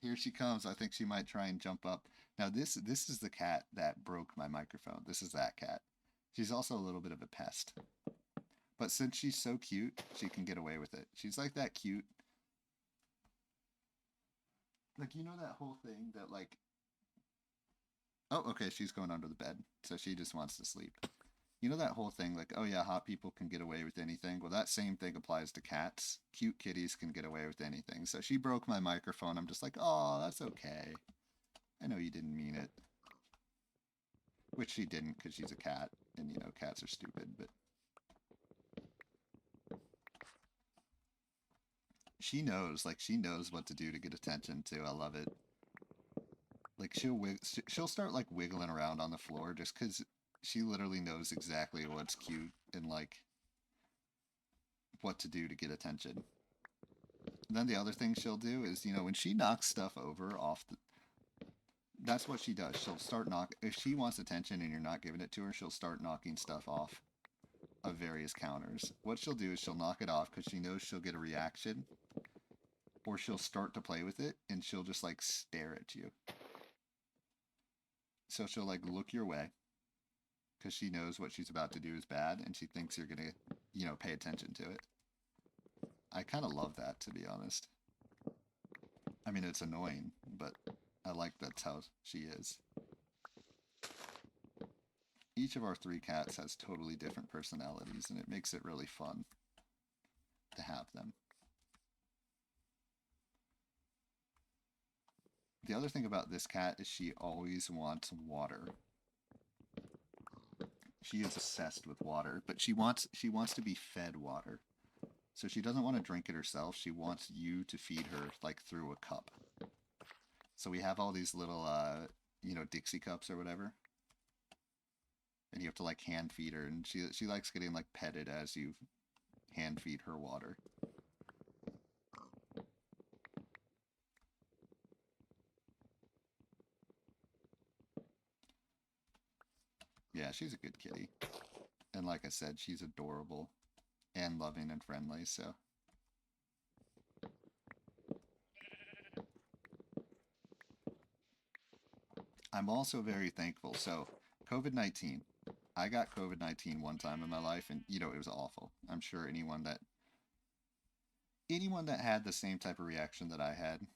Here she comes. I think she might try and jump up. Now, this is the cat that broke my microphone. This is that cat. She's also a little bit of a pest. But since she's so cute, she can get away with it. She's like that cute... Like, you know that whole thing that, like... Oh, okay, she's going under the bed. So she just wants to sleep. You know that whole thing, like, oh yeah, hot people can get away with anything? Well, that same thing applies to cats. Cute kitties can get away with anything. So she broke my microphone. I'm just like, oh, that's okay. I know you didn't mean it. Which she didn't, because she's a cat. And, you know, cats are stupid, but she knows, like, she knows what to do to get attention, too. I love it. Like, she'll start, like, wiggling around on the floor just because she literally knows exactly what's cute and, like, what to do to get attention. And then the other thing she'll do is, you know, when she knocks stuff over off the, that's what she does. She'll start if she wants attention and you're not giving it to her, she'll start knocking stuff off of various counters. What she'll do is she'll knock it off because she knows she'll get a reaction, or she'll start to play with it and she'll just like stare at you. So she'll like look your way because she knows what she's about to do is bad and she thinks you're gonna, you know, pay attention to it. I kind of love that, to be honest. I mean, it's annoying, but I like that's how she is. Each of our three cats has totally different personalities, and it makes it really fun to have them. The other thing about this cat is she always wants water. She is obsessed with water, but she wants to be fed water. So she doesn't want to drink it herself. She wants you to feed her like through a cup. So we have all these little you know, Dixie cups or whatever. And you have to like hand feed her, and she likes getting like petted as you hand feed her water. Yeah, she's a good kitty. And like I said, she's adorable and loving and friendly, so I'm also very thankful. So, COVID-19. I got COVID-19 one time in my life, and you know, it was awful. I'm sure anyone that had the same type of reaction that I had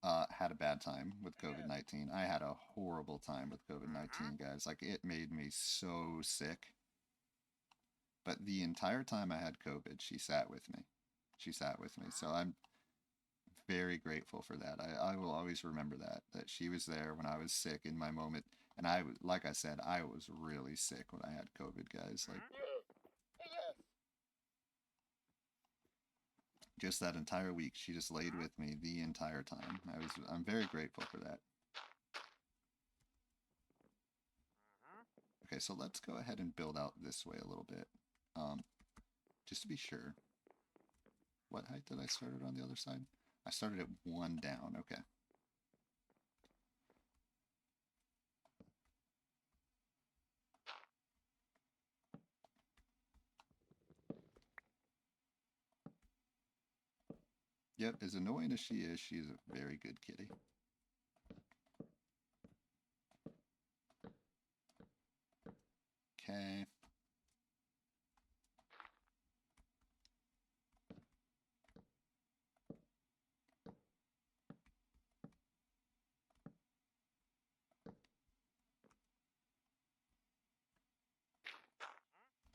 a bad time with COVID-19. I had a horrible time with COVID-19, guys. Like, it made me so sick. But the entire time I had COVID, she sat with me. She sat with me. So I'm very grateful for that. I will always remember that she was there when I was sick in my moment. And I was, like I said, I was really sick when I had COVID, guys. Like, just that entire week, she just laid with me the entire time. I'm very grateful for that. Okay, so let's go ahead and build out this way a little bit. Just to be sure. What height did I start it on the other side? I started at one down. Okay. Yep, as annoying as she is a very good kitty. Okay.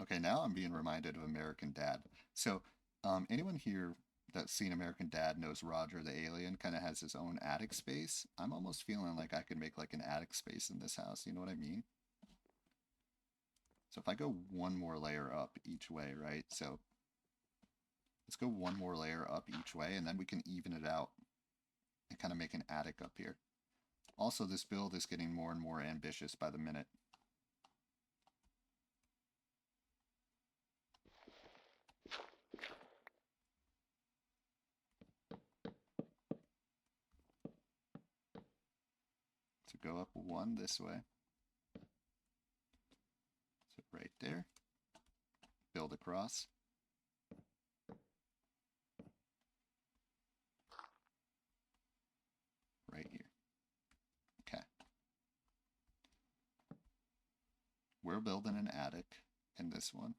Okay, now I'm being reminded of American Dad. So, anyone here that's seen American Dad knows Roger the alien kind of has his own attic space. I'm almost feeling like I could make like an attic space in this house. You know what I mean? So if I go one more layer up each way, right? So let's go one more layer up each way, and then we can even it out and kind of make an attic up here. Also, this build is getting more and more ambitious by the minute. So go up one this way. So right there. Build across. Right here. Okay. We're building an attic in this one.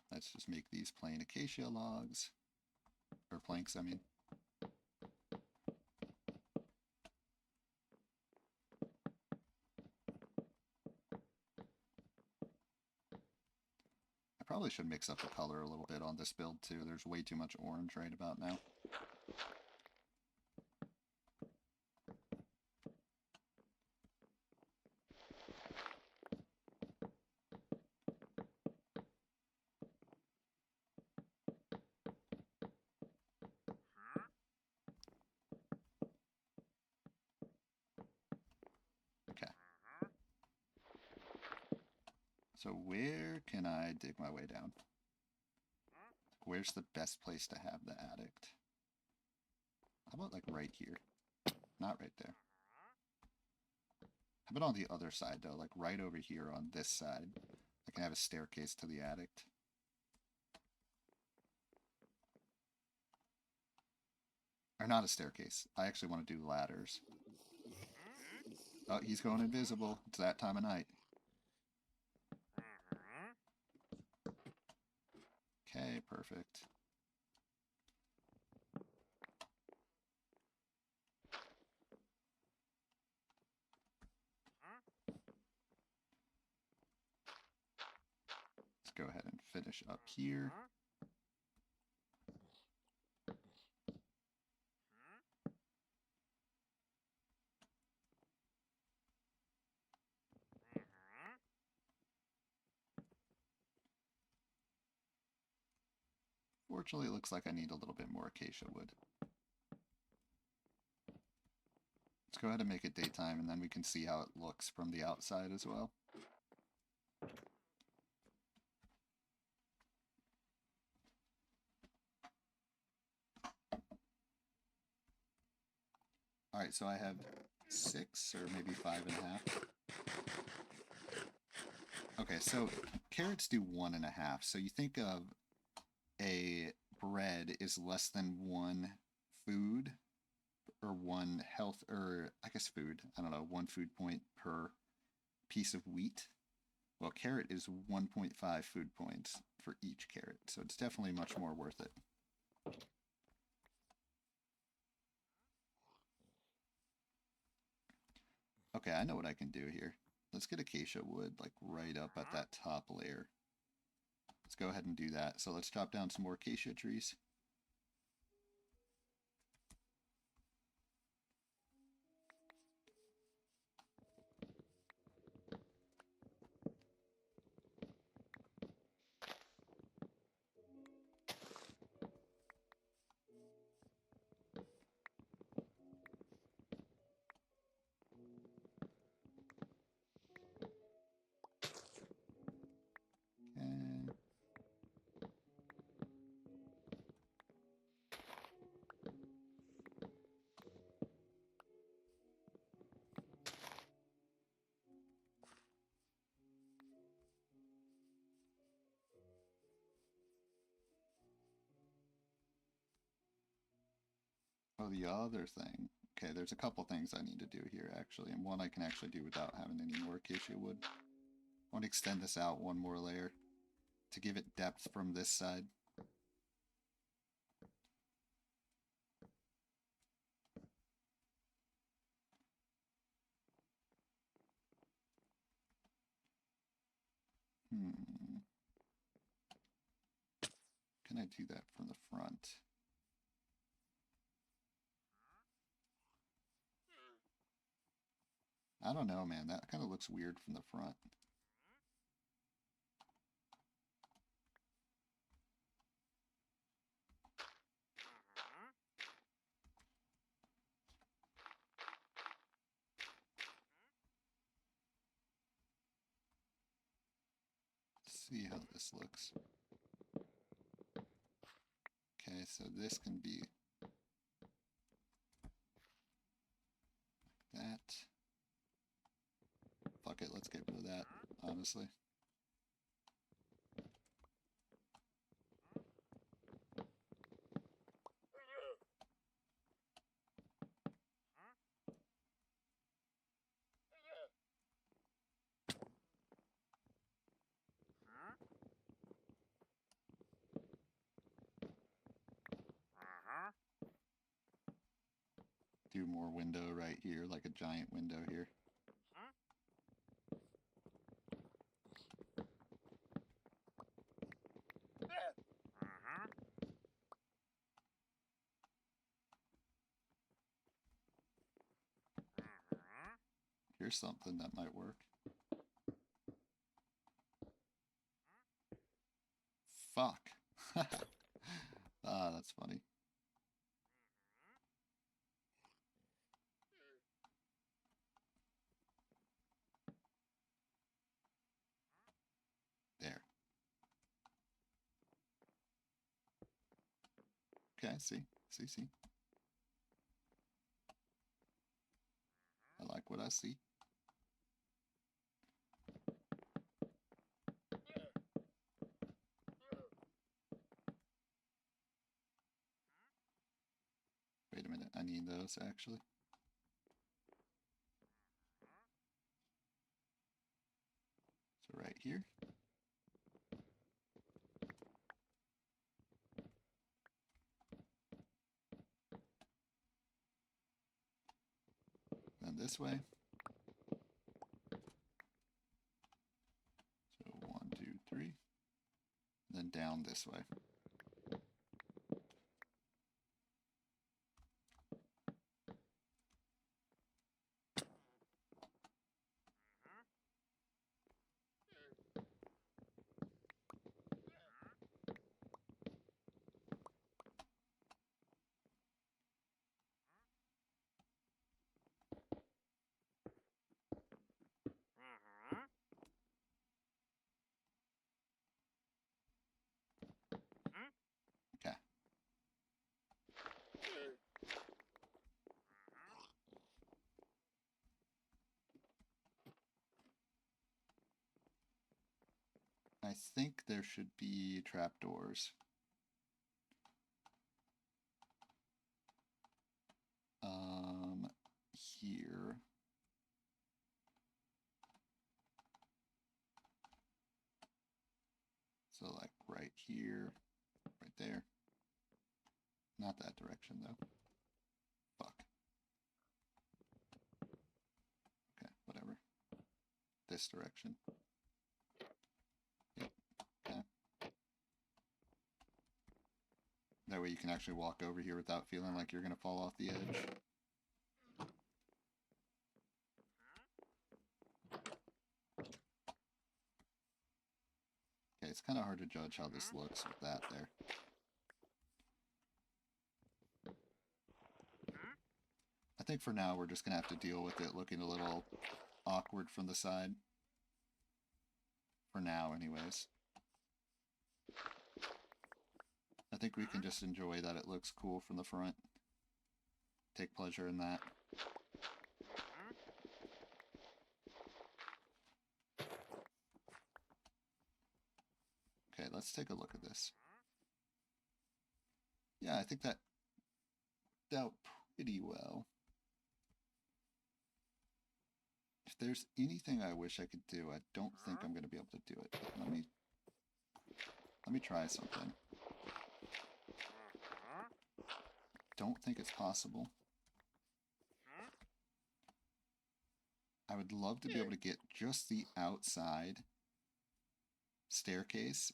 Let's just make these plain acacia logs. Or planks, I mean. I probably should mix up the color a little bit on this build too. There's way too much orange right about now. So where can I dig my way down? Where's the best place to have the addict? How about like right here? Not right there. How about on the other side though? Like right over here on this side. I can have a staircase to the addict. Or not a staircase. I actually want to do ladders. Oh, he's going invisible. It's that time of night. Okay, perfect. Let's go ahead and finish up here. Fortunately, it looks like I need a little bit more acacia wood. Let's go ahead and make it daytime, and then we can see how it looks from the outside as well. Alright, so I have 6 or maybe 5.5. Okay, so carrots do 1.5. So you think of a bread is less than 1 food or 1 health, or I guess food, I don't know, 1 food point per piece of wheat. Well, carrot is 1.5 food points for each carrot, so it's definitely much more worth it. Okay, I know what I can do here. Let's get acacia wood, like right up at that top layer. Let's go ahead and do that. So let's chop down some more acacia trees. Okay. Oh, the other thing. Okay, there's a couple things I need to do here, actually, and one I can actually do without having any more acacia wood. I want to extend this out one more layer to give it depth from this side. Can I do that from the front? I don't know, man. That kind of looks weird from the front. Let's see how this looks. Okay, so this can be like that. Fuck it, let's get rid of that, honestly. Do more window right here, like a giant window here. Here's something that might work. Fuck. Ah, that's funny. Okay, see. I like what I see. Wait a minute, I need those actually. So right here. Then this way. So 1, 2, 3. Then down this way. Okay. I think there should be trapdoors. Here. So like right here, right there. Not that direction though. Fuck. Okay, whatever. This direction. Yep. Okay. That way you can actually walk over here without feeling like you're gonna fall off the edge. Okay, it's kind of hard to judge how this looks with that there. I think for now we're just gonna have to deal with it looking a little awkward from the side. For now, anyways. I think we can just enjoy that it looks cool from the front. Take pleasure in that. Okay, let's take a look at this. Yeah, I think that worked out pretty well. If there's anything I wish I could do, I don't think I'm going to be able to do it. Let me try something. Don't think it's possible. I would love to be able to get just the outside staircase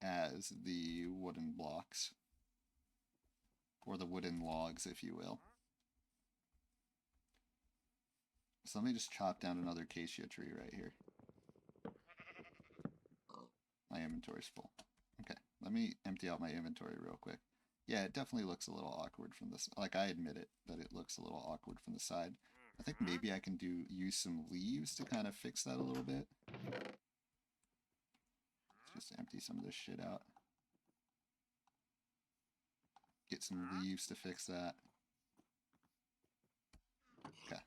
as the wooden blocks. Or the wooden logs, if you will. So let me just chop down another acacia tree right here. My inventory's full. Okay, let me empty out my inventory real quick. Yeah, it definitely looks a little awkward from this. Like, I admit it, that it looks a little awkward from the side. I think maybe I can use some leaves to kind of fix that a little bit. Let's just empty some of this shit out. Get some leaves to fix that. Okay.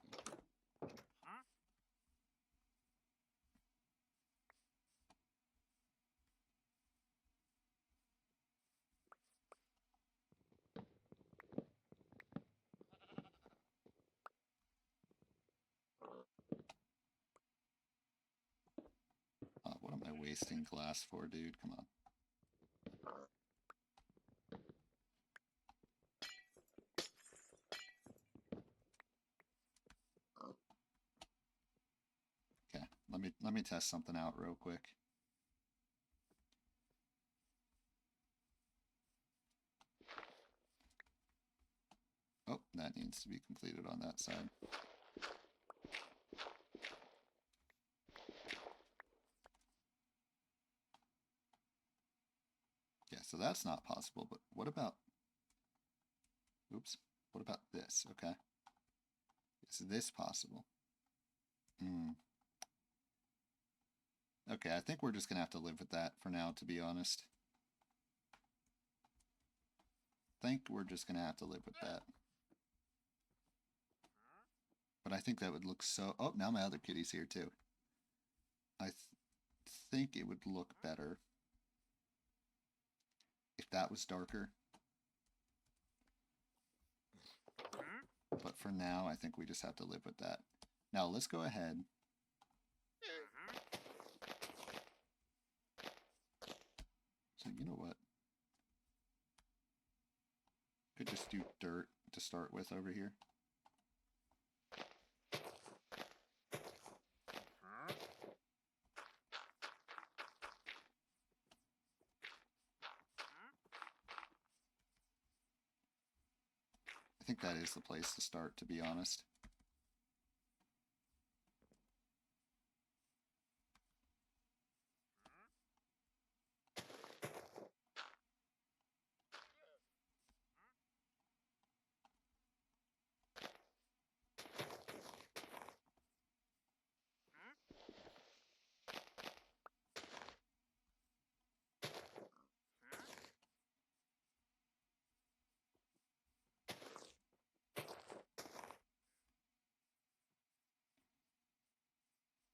What am I wasting glass for, dude? Come on. Okay, let me test something out real quick. Oh, that needs to be completed on that side. Yeah, so that's not possible, but what about... Oops. What about this? Okay. Is this possible? Okay, I think we're just going to have to live with that for now, to be honest. think we're just going to have to live with that. But I think that would look so... Oh, now my other kitty's here too. I think it would look better if that was darker. But for now, I think we just have to live with that. Now, let's go ahead. So, you know what? Could just do dirt to start with over here. I think that is the place to start, to be honest.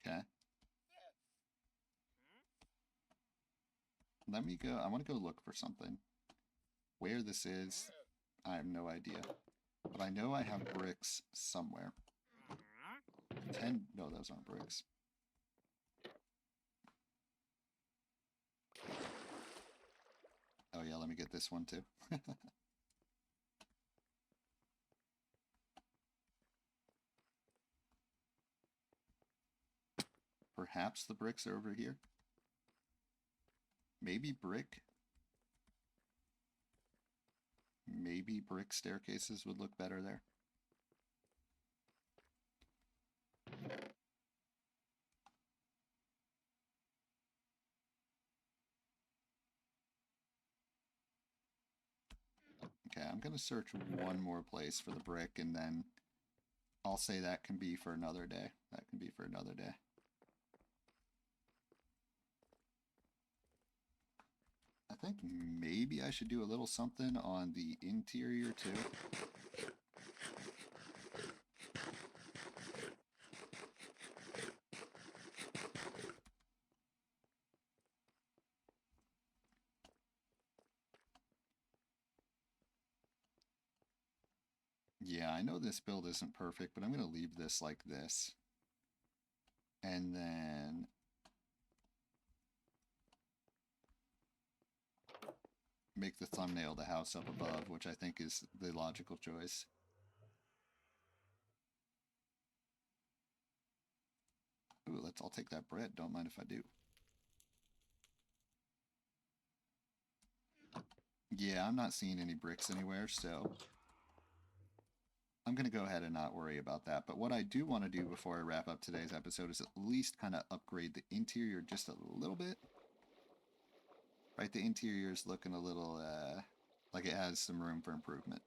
Okay. Let me go. I want to go look for something. Where this is, I have no idea. But I know I have bricks somewhere. 10. No, those aren't bricks. Oh, yeah, let me get this one too. Perhaps the bricks are over here. Maybe brick. Maybe brick staircases would look better there. Okay, I'm going to search one more place for the brick, and then I'll say that can be for another day. That can be for another day. I think maybe I should do a little something on the interior too. Yeah, I know this build isn't perfect, but I'm going to leave this like this. And then make the thumbnail the house up above, which I think is the logical choice. Ooh, I'll take that bread. Don't mind if I do. Yeah, I'm not seeing any bricks anywhere, so I'm going to go ahead and not worry about that. But what I do want to do before I wrap up today's episode is at least kind of upgrade the interior just a little bit. Right, the interior is looking a little like it has some room for improvement.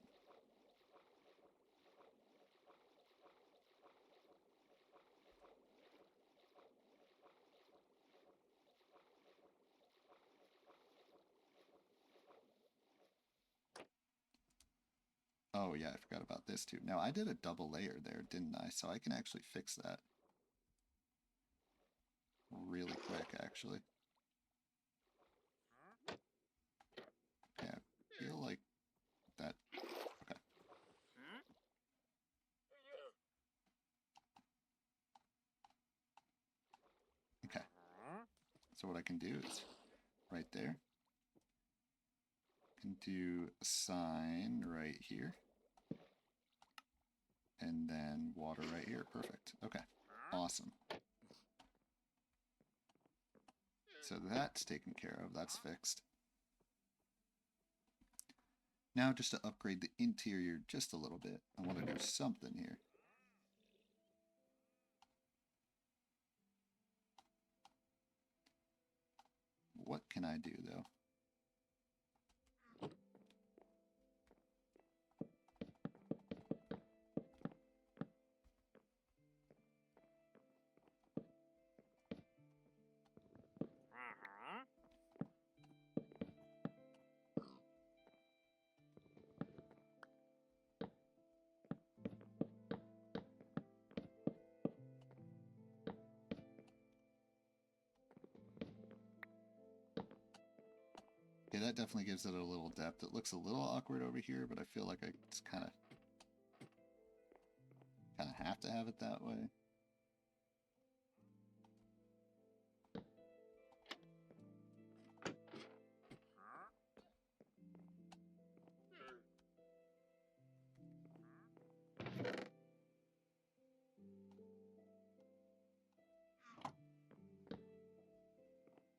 Oh yeah, I forgot about this too. Now I did a double layer there, didn't I? So I can actually fix that really quick, actually. Okay, I feel like that. Okay. Okay. So what I can do is right there. I can do a sign right here. And then water right here. Perfect. Okay. Awesome. So that's taken care of. That's fixed. Now just to upgrade the interior just a little bit, I want to do something here. What can I do though? Yeah, that definitely gives it a little depth. It looks a little awkward over here, but I feel like I just kind of have to have it that way.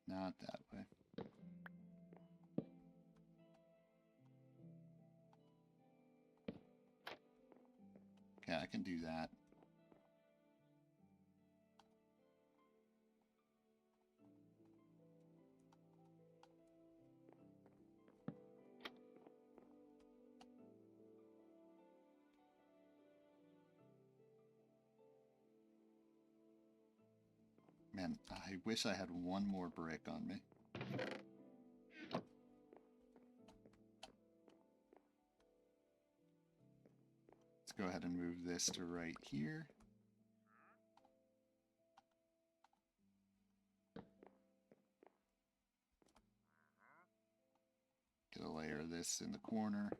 Not that way. Okay, I can do that. Man, I wish I had one more brick on me. Let's go ahead and move this to right here. Get a layer of this in the corner.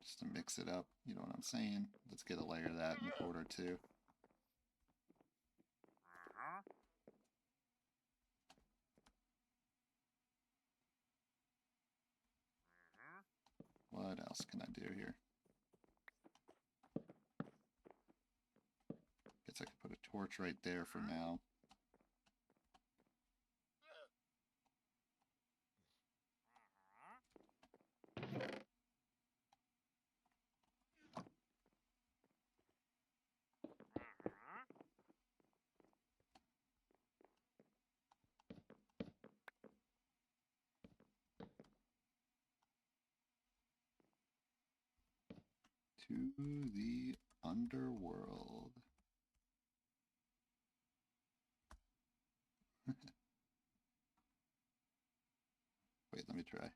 Just to mix it up, you know what I'm saying? Let's get a layer of that in the corner too. What else can I do here? Guess I could put a torch right there for now. To the underworld. Wait, let me try.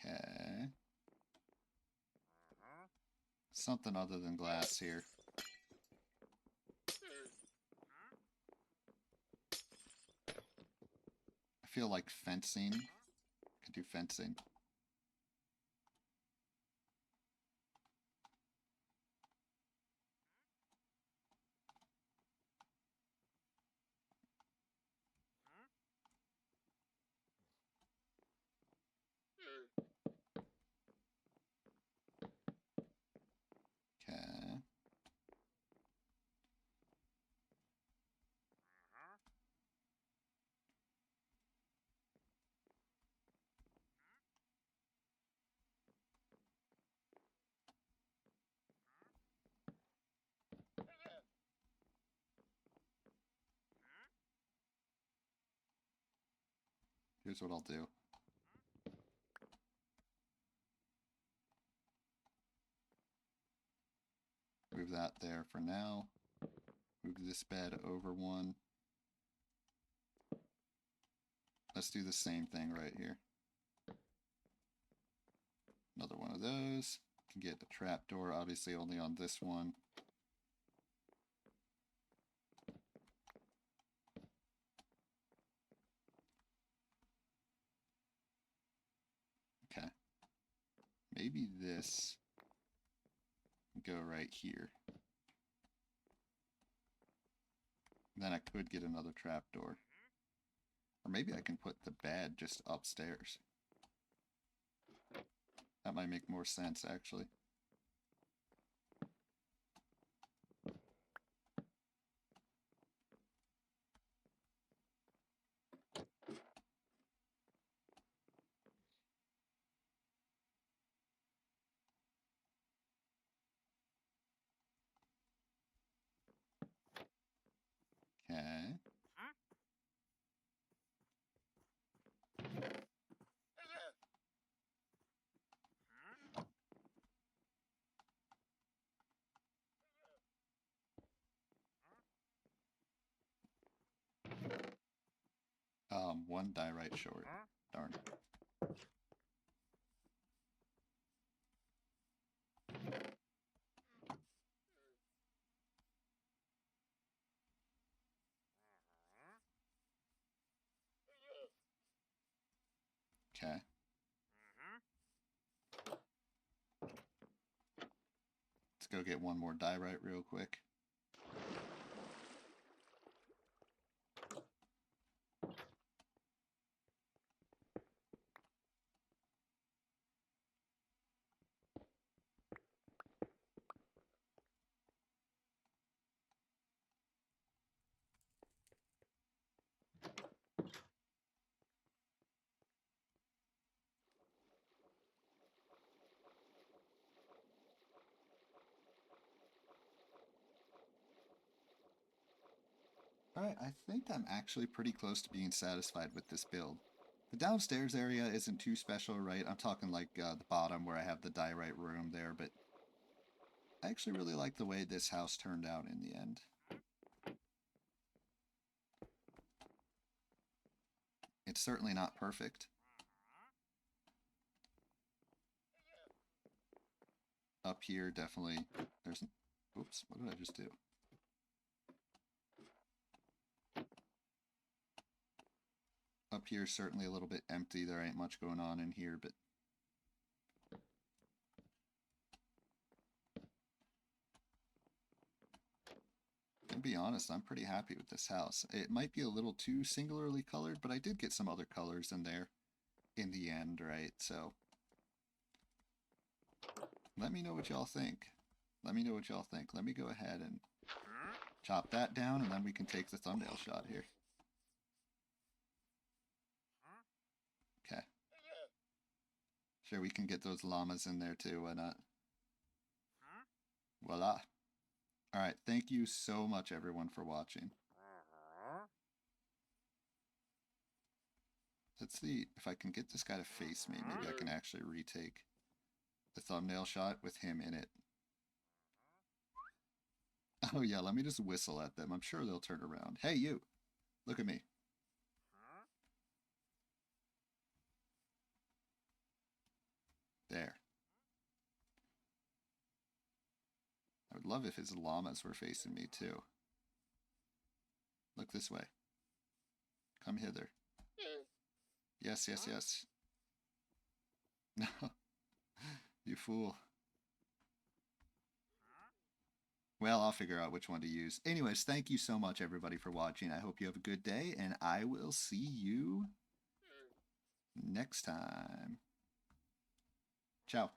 Okay. Something other than glass here. I feel like fencing. I could do fencing. Okay. Here's what I'll do. Move that there for now. Move this bed over one. Let's do the same thing right here. Another one of those. Can get a trapdoor, obviously only on this one. Okay. Maybe this go right here. Then I could get another trapdoor. Or maybe I can put the bed just upstairs. That might make more sense, actually. Okay. One die right short. Darn. Okay. Let's go get one more diorite real quick. Alright, I think I'm actually pretty close to being satisfied with this build. The downstairs area isn't too special, right? I'm talking like the bottom where I have the diorite room there, but I actually really like the way this house turned out in the end. It's certainly not perfect. Up here, definitely, there's... Oops, what did I just do? Up here, certainly a little bit empty. There ain't much going on in here, but... To be honest, I'm pretty happy with this house. It might be a little too singularly colored, but I did get some other colors in there in the end, right? So, let me know what y'all think. Let me know what y'all think. Let me go ahead and chop that down, and then we can take the thumbnail shot here. Okay. Sure, we can get those llamas in there too, why not? Voila. Alright, thank you so much everyone for watching. Let's see if I can get this guy to face me. Maybe I can actually retake the thumbnail shot with him in it. Oh yeah, let me just whistle at them. I'm sure they'll turn around. Hey you! Look at me. There. I would love if his llamas were facing me too. Look this way. Come hither. Yes, yes, yes. No. You fool. Well, I'll figure out which one to use. Anyways, thank you so much, everybody, for watching. I hope you have a good day, and I will see you next time. Ciao.